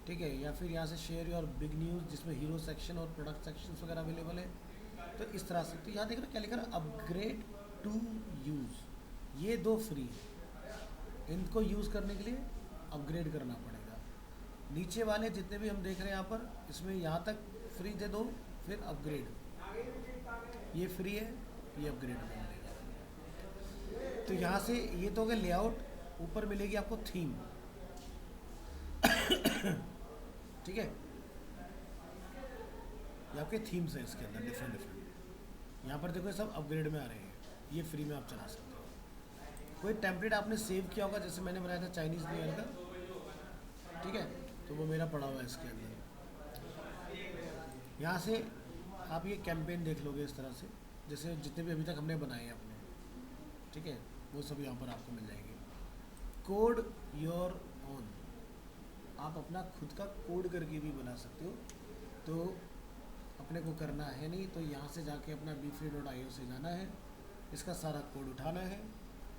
ठीक है, या फिर यहाँ से शेयर योर बिग न्यूज़ जिसमें हीरो सेक्शन और प्रोडक्ट सेक्शंस वगैरह अवेलेबल है। तो इस तरह से, तो यहाँ देख रहे हो क्या लिखा है? अपग्रेड टू यूज़, ये 2 फ्री है, इनको यूज़ करने के लिए अपग्रेड करना पड़ेगा। नीचे वाले जितने भी हम देख रहे हैं यहाँ पर, इसमें यहाँ तक फ्री दे दो, फिर अपग्रेड। ये फ्री है, ये अपग्रेड में मिलेगा। तो यहाँ से ये तो हो गया लेआउट। ऊपर मिलेगी आपको थीम, ठीक है। ये आपके थीम्स हैं इसके अंदर डिफरेंट डिफरेंट। यहाँ पर देखो ये सब अपग्रेड में आ रहे हैं, ये फ्री में आप चला सकते हो। कोई टेम्पलेट आपने सेव किया होगा, जैसे मैंने बनाया था चाइनीज़ न्यू ईयर का, ठीक है, तो वो मेरा पड़ा हुआ है इसके अंदर। यहाँ से आप ये कैंपेन देख लोगे इस तरह से, जैसे जितने भी अभी तक हमने बनाए हैं अपने, ठीक है, वो सब यहाँ पर आपको मिल जाएंगे। कोड योर ओन, आप अपना खुद का कोड करके भी बना सकते हो। तो अपने को करना है नहीं, तो यहाँ से जाके अपना beefree.io से जाना है, इसका सारा कोड उठाना है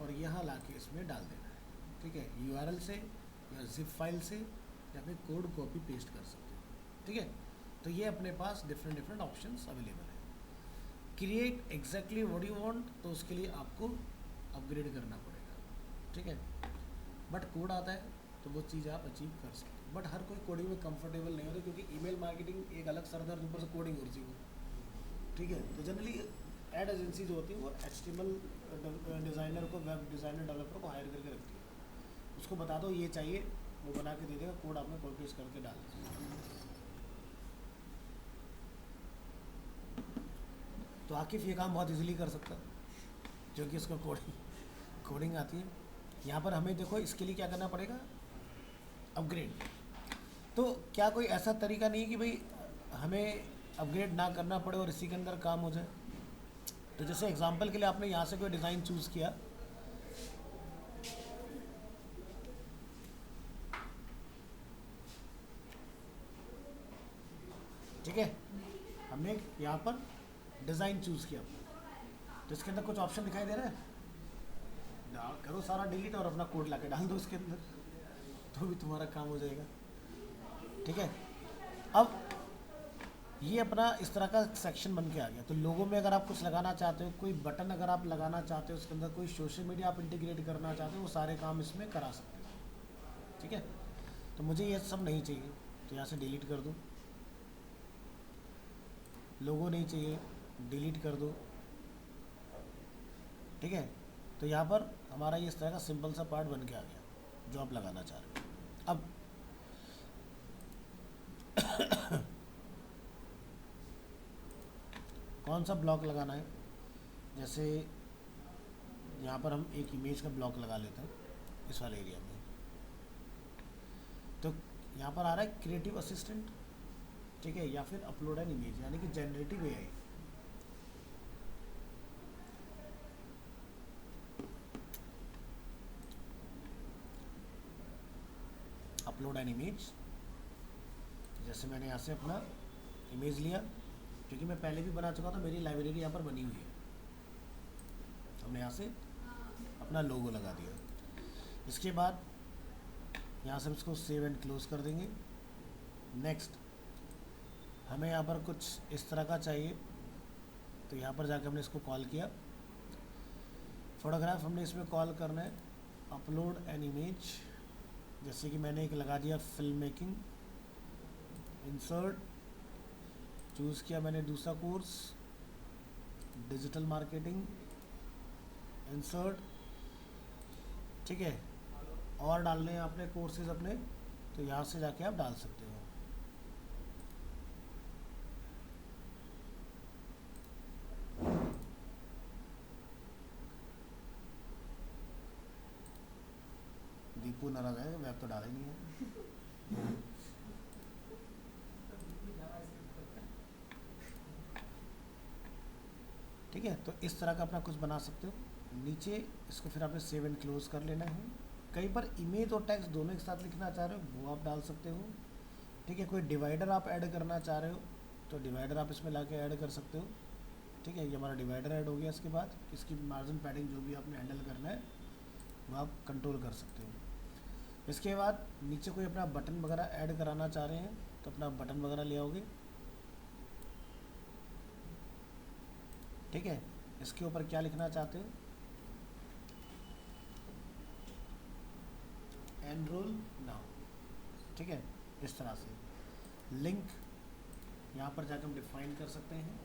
और यहाँ ला के इसमें डाल देना है, ठीक है। URL से या जिप फाइल से या फिर कोड कॉपी पेस्ट कर सकते हो, ठीक है। तो ये अपने पास डिफरेंट डिफरेंट ऑप्शंस अवेलेबल है। Create exactly what you want, तो उसके लिए आपको अपग्रेड करना पड़ेगा, ठीक है। बट कोड आता है तो वो चीज़ आप अचीव कर सकते हो। बट हर कोई कोडिंग में कंफर्टेबल नहीं होता, क्योंकि ईमेल मार्केटिंग एक अलग सरदर्द, ऊपर से कोडिंग हो रही है, ठीक है। तो जनरली एड एजेंसी जो होती है वो HTML डिज़ाइनर को, वेब डिज़ाइनर डेवलपर को हायर करके रखती है। उसको बता दो ये चाहिए, वो बना के दे देगा, कोड आपने कॉपी पेस्ट करके डाल दीजिए। तो आकिफ ये काम बहुत इजीली कर सकता है, क्योंकि उसको कोडिंग आती है। यहाँ पर हमें देखो इसके लिए क्या करना पड़ेगा, अपग्रेड। तो क्या कोई ऐसा तरीका नहीं है कि भाई हमें अपग्रेड ना करना पड़े और इसी के अंदर काम हो जाए? तो जैसे एग्जांपल के लिए आपने यहाँ से कोई डिज़ाइन चूज़ किया, ठीक है, हमने यहाँ पर डिज़ाइन चूज़ किया, तो इसके अंदर कुछ ऑप्शन दिखाई दे रहा है, डाल करो सारा डिलीट और अपना कोड ला के डाल दो इसके अंदर, तो भी तुम्हारा काम हो जाएगा, ठीक है। अब ये अपना इस तरह का सेक्शन बन के आ गया। तो लोगों में अगर आप कुछ लगाना चाहते हो, कोई बटन अगर आप लगाना चाहते हो उसके अंदर, कोई सोशल मीडिया आप इंटीग्रेट करना चाहते हो, वो सारे काम इसमें करा सकते हो, ठीक है। तो मुझे ये सब नहीं चाहिए, तो यहाँ से डिलीट कर दो। लोगो नहीं चाहिए, डिलीट कर दो, ठीक है। तो यहाँ पर हमारा ये इस तरह का सिंपल सा पार्ट बन के आ गया जो आप लगाना चाह रहे हो। अब कौन सा ब्लॉक लगाना है, जैसे यहाँ पर हम एक इमेज का ब्लॉक लगा लेते हैं इस वाले एरिया में। तो यहाँ पर आ रहा है क्रिएटिव असिस्टेंट, ठीक है, या फिर अपलोड एन इमेज, यानी कि generative AI। Upload an image, जैसे मैंने यहाँ से अपना इमेज लिया, क्योंकि मैं पहले भी बना चुका था, मेरी लाइब्रेरी यहाँ पर बनी हुई है। हमने यहाँ से अपना लोगो लगा दिया। इसके बाद यहाँ से हम इसको सेव एंड क्लोज कर देंगे। नेक्स्ट हमें यहाँ पर कुछ इस तरह का चाहिए, तो यहाँ पर जाकर हमने इसको कॉल किया। फोटोग्राफ हमने इसमें कॉल करना है अपलोड एन इमेज, जैसे कि मैंने एक लगा दिया फिल्म मेकिंग। इंसर्ट चूज़ किया मैंने दूसरा कोर्स डिजिटल मार्केटिंग, इंसर्ट, ठीक है। और डालने हैं आपने कोर्सेज अपने, तो यहाँ से जाके आप डाल सकते हो। दीपू नाराज है, मैं तो डाला ही नहीं है। ठीक है, तो इस तरह का अपना कुछ बना सकते हो। नीचे इसको फिर आपने सेव एंड क्लोज कर लेना है। कई बार इमेज और टेक्स्ट दोनों एक साथ लिखना चाह रहे हो वो आप डाल सकते हो, ठीक है। कोई डिवाइडर आप ऐड करना चाह रहे हो तो डिवाइडर आप इसमें ला के ऐड कर सकते हो, ठीक है। ये हमारा डिवाइडर ऐड हो गया। इसके बाद इसकी मार्जिन पैडिंग जो भी आपने हैंडल करना है वो आप कंट्रोल कर सकते हो। इसके बाद नीचे कोई अपना बटन वगैरह ऐड कराना चाह रहे हैं तो अपना बटन वगैरह ले आओगे, ठीक है। इसके ऊपर क्या लिखना चाहते हो, एनरोल नाउ, ठीक है। इस तरह से लिंक यहाँ पर जाकर हम डिफाइन कर सकते हैं,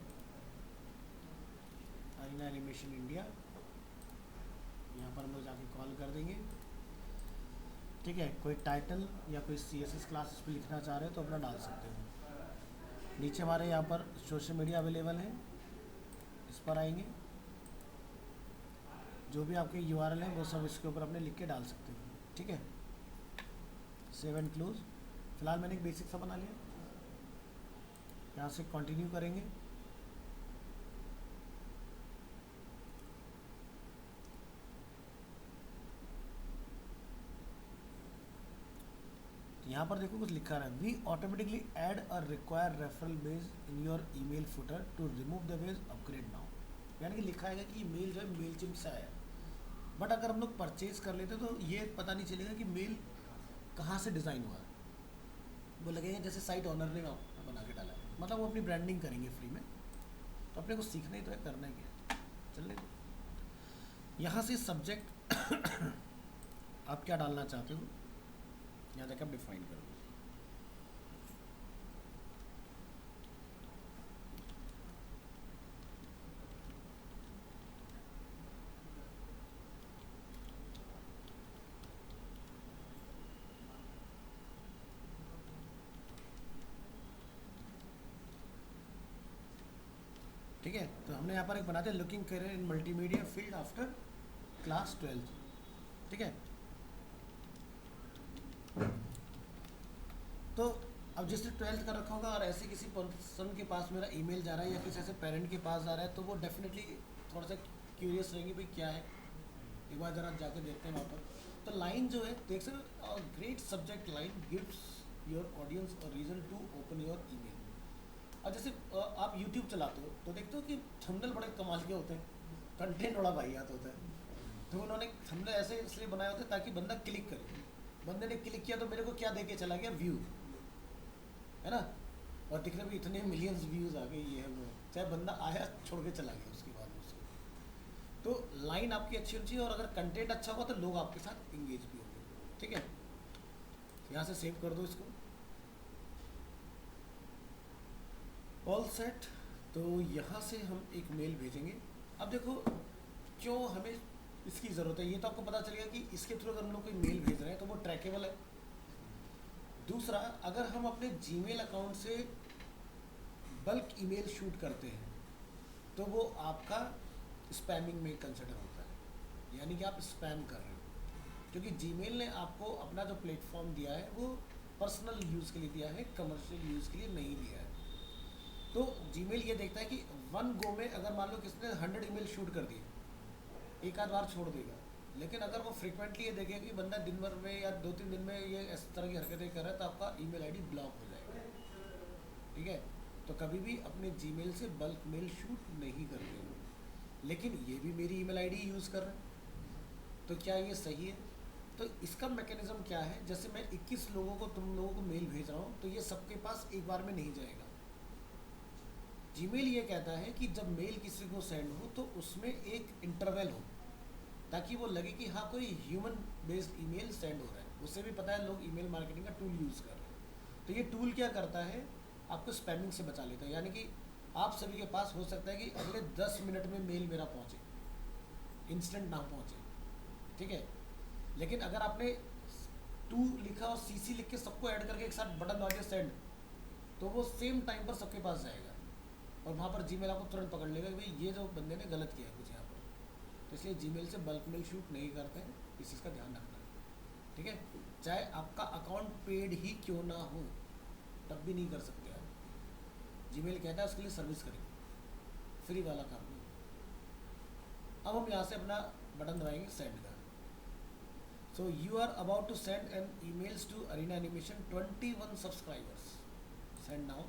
अरीना एनिमेशन इंडिया, यहाँ पर हम लोग जाके कॉल कर देंगे। ठीक है, कोई टाइटल या कोई CSS क्लास इस पर लिखना चाह रहे हो तो अपना डाल सकते हो। नीचे हमारे यहाँ पर सोशल मीडिया अवेलेबल है, इस पर आएंगे, जो भी आपके URL हैं वो सब इसके ऊपर अपने लिख के डाल सकते हो। ठीक है, सेव एंड क्लोज। फिलहाल मैंने एक बेसिक सा बना लिया, यहाँ से कंटिन्यू करेंगे। यहाँ पर देखो कुछ लिखा है, we automatically add a require referral base in your email footer to remove the base upgrade now. यानी कि लिखा है कि मेल जो है मेलचिम्प से आया, बट अगर हम लोग परचेज कर लेते तो ये पता नहीं चलेगा कि मेल कहाँ से डिज़ाइन हुआ है। वो लगेगा जैसे साइट ऑनर ने बना के डाला है, मतलब वो अपनी ब्रांडिंग करेंगे फ्री में। तो अपने को सीखना ही तो है, करना ही क्या है, चलने दो। यहाँ से सब्जेक्ट आप क्या डालना चाहते हो यहाँ तक आप डिफाइन करो। ठीक है, तो हमने यहाँ पर एक बनाते हैं looking career in multimedia field after class 12। ठीक है, तो अब जिसने 12th कर रखा होगा और ऐसे किसी पर्सन के पास मेरा ईमेल जा रहा है या किसी ऐसे पेरेंट के पास जा रहा है तो वो डेफिनेटली थोड़ा सा क्यूरियस रहेंगे भाई क्या है, एक बार ज़रा जाके देखते हैं वहाँ पर। तो लाइन जो है देख सकते, great subject line gives your audience a reason to open your email. और जैसे आप YouTube चलाते हो तो देखते हो कि थंबनेल बड़े कमाल के होते हैं, कंटेंट बड़ा वाहियात होता है। तो उन्होंने थंबनेल ऐसे इसलिए बनाए होते हैं ताकि बंदा क्लिक करे। बंदे ने क्लिक किया तो मेरे को क्या देके चला गया, व्यू, है ना, और दिखने में इतने मिलियंस व्यूज़ आ गए, ये है वो, चाहे बंदा आया छोड़ के चला गया उसके बाद उसको। तो लाइन आपकी अच्छी होनी चाहिए और अगर कंटेंट अच्छा होगा तो लोग आपके साथ इंगेज भी होंगे। ठीक है, यहाँ से सेव कर दो इसको, ऑल सेट। तो यहाँ से हम एक मेल भेजेंगे। अब देखो क्यों हमें इसकी ज़रूरत है, ये तो आपको पता चलेगा कि इसके थ्रू अगर हम लोग कोई मेल भेज रहे हैं तो वो ट्रैकेबल है। दूसरा, अगर हम अपने जीमेल अकाउंट से बल्क ईमेल शूट करते हैं तो वो आपका स्पैमिंग में कंसिडर होता है, यानी कि आप स्पैम कर रहे हो, क्योंकि जीमेल ने आपको अपना जो प्लेटफॉर्म दिया है वो पर्सनल यूज़ के लिए दिया है, कमर्शियल यूज़ के लिए नहीं दिया है। तो जीमेल ये देखता है कि वन गो में अगर मान लो किसने 100 ईमेल शूट कर दिए, एक आध बार छोड़ देगा, लेकिन अगर वो फ्रिक्वेंटली ये देखेगा कि बंदा दिन भर में या 2-3 दिन में ये इस तरह की हरकतें कर रहा है तो आपका ईमेल आईडी ब्लॉक हो जाएगा। ठीक है, तो कभी भी अपने जीमेल से बल्क मेल शूट नहीं करते हो। लेकिन ये भी मेरी ईमेल आईडी यूज़ कर रहे हैं, तो क्या ये सही है? तो इसका मैकेनिज़्म क्या है, जैसे मैं 21 लोगों को, तुम लोगों को मेल भेज रहा हूँ तो ये सबके पास एक बार में नहीं जाएगा। जीमेल ये कहता है कि जब मेल किसी को सेंड हो तो उसमें एक इंटरवल हो, ताकि वो लगे कि हाँ कोई ह्यूमन बेस्ड ईमेल सेंड हो रहा है। उससे भी पता है लोग ईमेल मार्केटिंग का टूल यूज़ कर रहे हैं। तो ये टूल क्या करता है, आपको स्पैमिंग से बचा लेता है। यानी कि आप सभी के पास हो सकता है कि अगले 10 मिनट में मेल मेरा पहुँचे, इंस्टेंट ना पहुँचे। ठीक है, लेकिन अगर आपने टू लिखा और CC लिख के सबको ऐड करके एक साथ बटन दबा के सेंड, तो वो सेम टाइम पर सबके पास जाएगा और वहाँ पर जीमेल आपको तुरंत पकड़ लेगा कि भाई ये जो बंदे ने गलत किया है कुछ यहाँ पर। तो इसलिए जीमेल से बल्क मेल शूट नहीं करते हैं, इस चीज़ का ध्यान रखना है। ठीक है, चाहे आपका अकाउंट पेड ही क्यों ना हो तब भी नहीं कर सकते आप। जीमेल कहता है उसके लिए सर्विस करेंगे, फ्री वाला काम नहीं। अब हम यहाँ से अपना बटन दबाएंगे सेंड का। So you are about to send an emails to Arena Animation 21 subscribers, send now.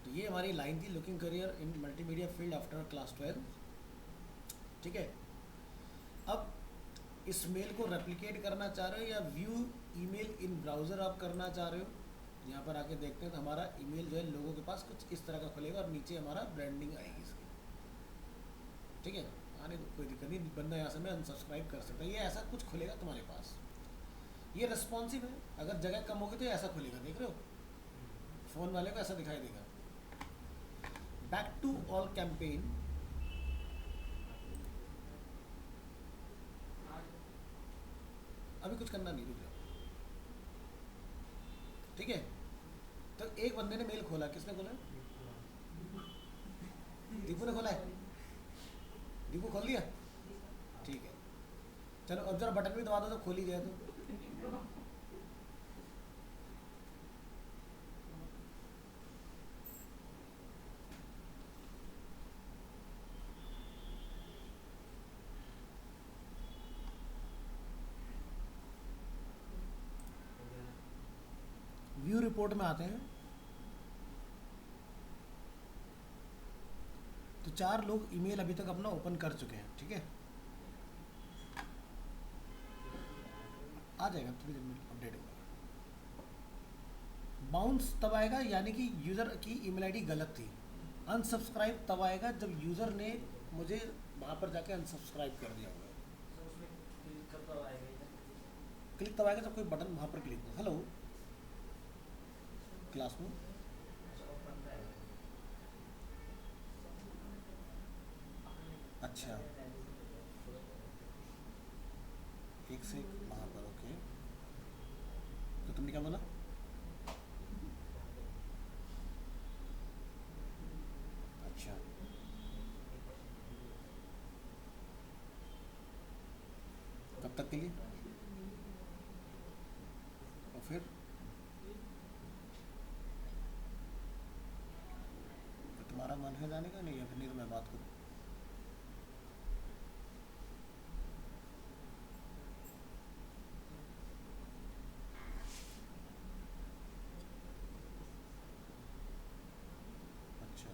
तो ये हमारी लाइन थी, looking career in multimedia field after class 12। ठीक है, अब इस मेल को रेप्लिकेट करना चाह रहे हो या व्यू ईमेल इन ब्राउज़र आप करना चाह रहे हो, यहाँ पर आके देखते हैं तो हमारा ईमेल जो है लोगों के पास कुछ इस तरह का खुलेगा और नीचे हमारा ब्रांडिंग आएगी इसकी। ठीक है, आने दो, कोई दिक्कत नहीं, बंदा यहाँ से मैं अनसब्सक्राइब कर सकता है। ये ऐसा कुछ खुलेगा तुम्हारे पास, ये रिस्पॉन्सिव है। अगर जगह कम होगी तो ये ऐसा खुलेगा, देख रहे हो, फ़ोन वाले को ऐसा दिखाई देगा। बैक टू ऑल कैंपेन, अभी कुछ करना नहीं, रुक जाओ, ठीक है। तो एक बंदे ने मेल खोला, किसने खोला? दीपू ने खोला है, दीपू खोल दिया, ठीक है। चलो अब जरा बटन भी दबा दो तो खोल ही गया। तो व्यू रिपोर्ट में आते हैं, तो 4 लोग ईमेल अभी तक अपना ओपन कर चुके हैं, ठीक है। आ जाएगा थोड़ी देर में, अपडेट होगा। बाउंस तब आएगा यानी कि यूज़र की ईमेल आईडी गलत थी। अनसब्सक्राइब तब आएगा जब यूज़र ने मुझे वहाँ पर जाके अनसब्सक्राइब कर दिया होगा। क्लिक तब आएगा जब कोई बटन वहाँ पर क्लिक हो। हेलो क्लास में, अच्छा एक से वहाँ पर, ओके। तो तुमने क्या बोला? अच्छा कब तक के लिए? और फिर तो तुम्हारा मन है जाने का नहीं, या फिर नहीं तो मैं बात करूँ? अच्छा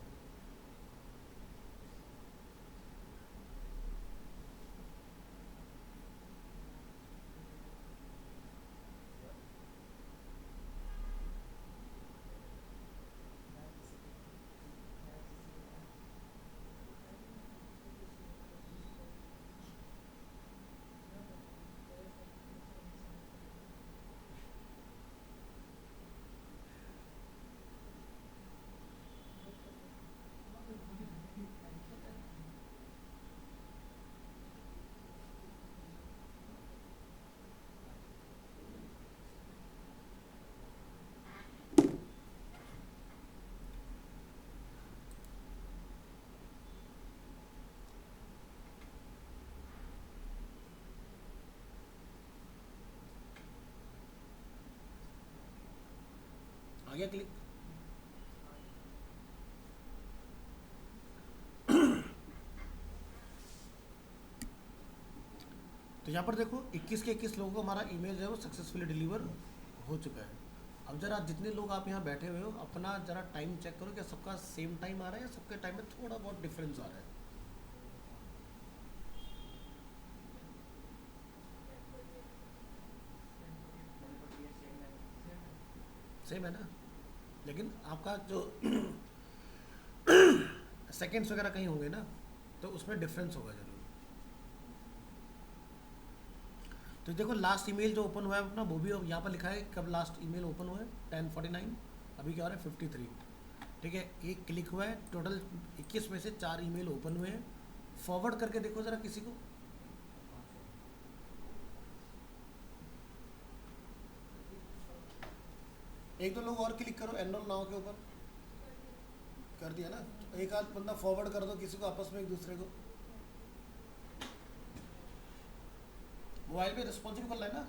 आ गया क्लिक? तो यहाँ पर देखो 21 के 21 लोगों को हमारा ईमेल जो है वो सक्सेसफुली डिलीवर हो चुका है। अब जरा जितने लोग आप यहाँ बैठे हुए हो अपना जरा टाइम चेक करो, क्या सबका सेम टाइम आ रहा है या सबके टाइम में थोड़ा बहुत डिफरेंस आ रहा है? सेम है ना, लेकिन आपका जो सेकेंड्स वगैरह कहीं होंगे ना, तो उसमें डिफरेंस होगा जरूर। तो देखो लास्ट ईमेल जो ओपन हुआ है अपना, वो भी यहाँ पर लिखा है कब लास्ट ईमेल ओपन हुआ है, 10:49। अभी क्या हो रहा है 53, ठीक है। एक क्लिक हुआ है, टोटल 21 में से 4 ईमेल ओपन हुए हैं। फॉरवर्ड करके देखो ज़रा किसी को, एक दो लोग और क्लिक करो एनरोल नाउ के ऊपर, कर दिया ना, तो एक आध बंदा फॉरवर्ड कर दो किसी को आपस में एक दूसरे को। मोबाइल पे रिस्पॉन्सिव कर लेना।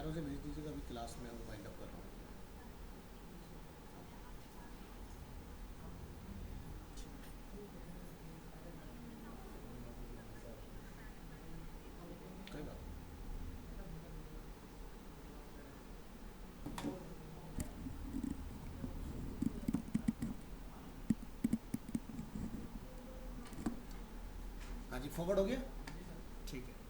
एरो से भेज दीजिएगा, अभी क्लास में वो वाइंड अप कर रहा हूँ। कोई बात नहीं। हाँ जी, फॉरवर्ड हो गया, ठीक है।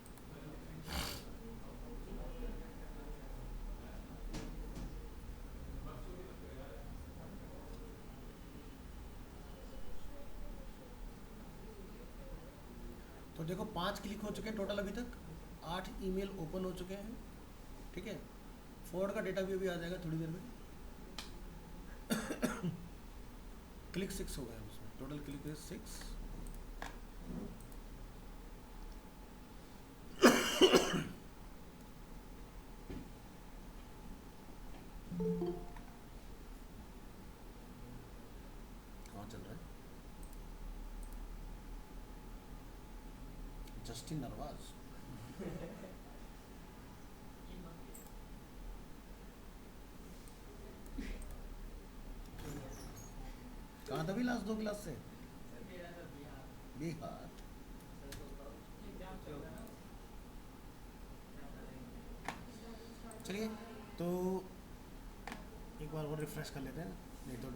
तो देखो 5 क्लिक हो चुके हैं टोटल अभी तक, 8 ईमेल ओपन हो चुके हैं, ठीक है। फॉरवर्ड का डेटा भी अभी आ जाएगा थोड़ी देर में। क्लिक 6 हो गए हैं उसमें, टोटल क्लिक है 6। कहाँ चल रहा है? जस्टिन नरवाज। कहाँ था भी लास्ट 2 क्लास से? बिहार। चलिए तो एक बार और रिफ्रेश कर लेते हैं, नहीं तो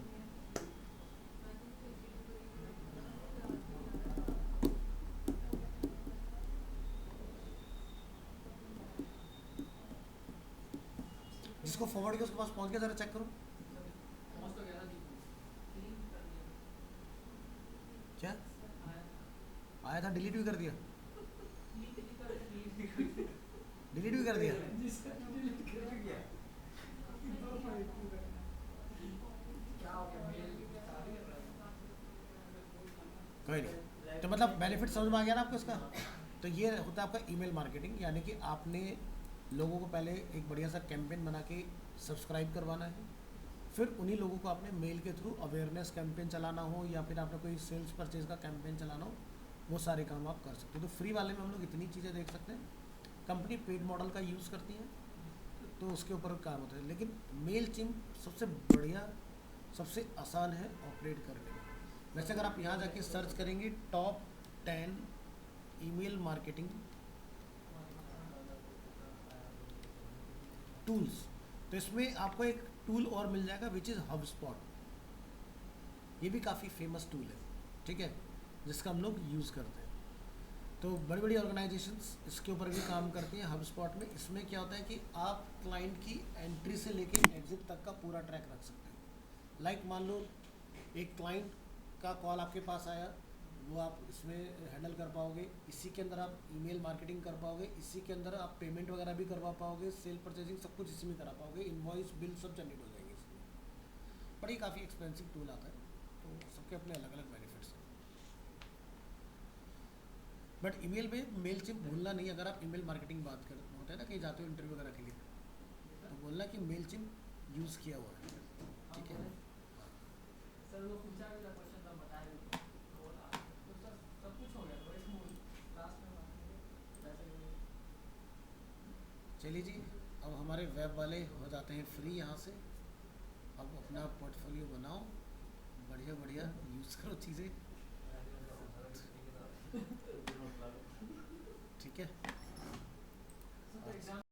जिसको फॉरवर्ड किया उसके पास पहुंच गया, जरा चेक करो। क्या आया था? डिलीट भी कर दिया? डिलीट भी कर दिया? कोई नहीं, तो मतलब बेनिफिट समझ में आ गया ना आपको इसका? तो ये होता है आपका ईमेल मार्केटिंग, यानी कि आपने लोगों को पहले एक बढ़िया सा कैंपेन बना के सब्सक्राइब करवाना है, फिर उन्हीं लोगों को आपने मेल के थ्रू अवेयरनेस कैंपेन चलाना हो या फिर आपने कोई सेल्स परचेज का कैंपेन चलाना हो, वो सारे काम आप कर सकते हो। तो फ्री वाले में हम लोग इतनी चीज़ें देख सकते हैं। कंपनी पेड मॉडल का यूज़ करती है तो उसके ऊपर काम होता है, लेकिन मेल चिम्प सबसे बढ़िया, सबसे आसान है ऑपरेट करने में। वैसे अगर आप यहाँ जाके सर्च करेंगे टॉप 10 ईमेल मार्केटिंग टूल्स, तो इसमें आपको एक टूल और मिल जाएगा विच इज़ HubSpot। ये भी काफ़ी फेमस टूल है, ठीक है, जिसका हम लोग यूज़ करते हैं। तो बड़ी बड़ी ऑर्गेनाइजेशंस इसके ऊपर भी काम करती हैं HubSpot में। इसमें क्या होता है कि आप क्लाइंट की एंट्री से लेके एग्जिट तक का पूरा ट्रैक रख सकते हैं। लाइक मान लो एक क्लाइंट का कॉल आपके पास आया, वो आप इसमें हैंडल कर पाओगे, इसी के अंदर आप ईमेल मार्केटिंग कर पाओगे, इसी के अंदर आप पेमेंट वगैरह भी करवा पाओगे, सेल परचेजिंग सब कुछ इसी में करा पाओगे, इनवॉइस बिल सब जनरेट हो जाएंगे इसमें। बट ये काफ़ी एक्सपेंसिव टूल आता है, तो सबके अपने अलग अलग बेनिफिट्स हैं। बट ईमेल में मेल चिप भूलना नहीं। अगर आप ईमेल मार्केटिंग बात कर होता है ना, कहीं जाते हो इंटरव्यू वगैरह के लिए, तो बोलना कि मेल चिप यूज़ किया हुआ है, ठीक है। सर वो पूछा भी था क्वेश्चन, तब बताया भी तो बोला तो सर सब कुछ हो गया, तो वैसे बोल क्लास में वैसे। चलिए जी, अब हमारे वेब वाले हो जाते हैं फ्री यहाँ से। अब अपना पोर्टफोलियो बनाओ, बढ़िया बढ़िया यूज़ करो चीज़ें।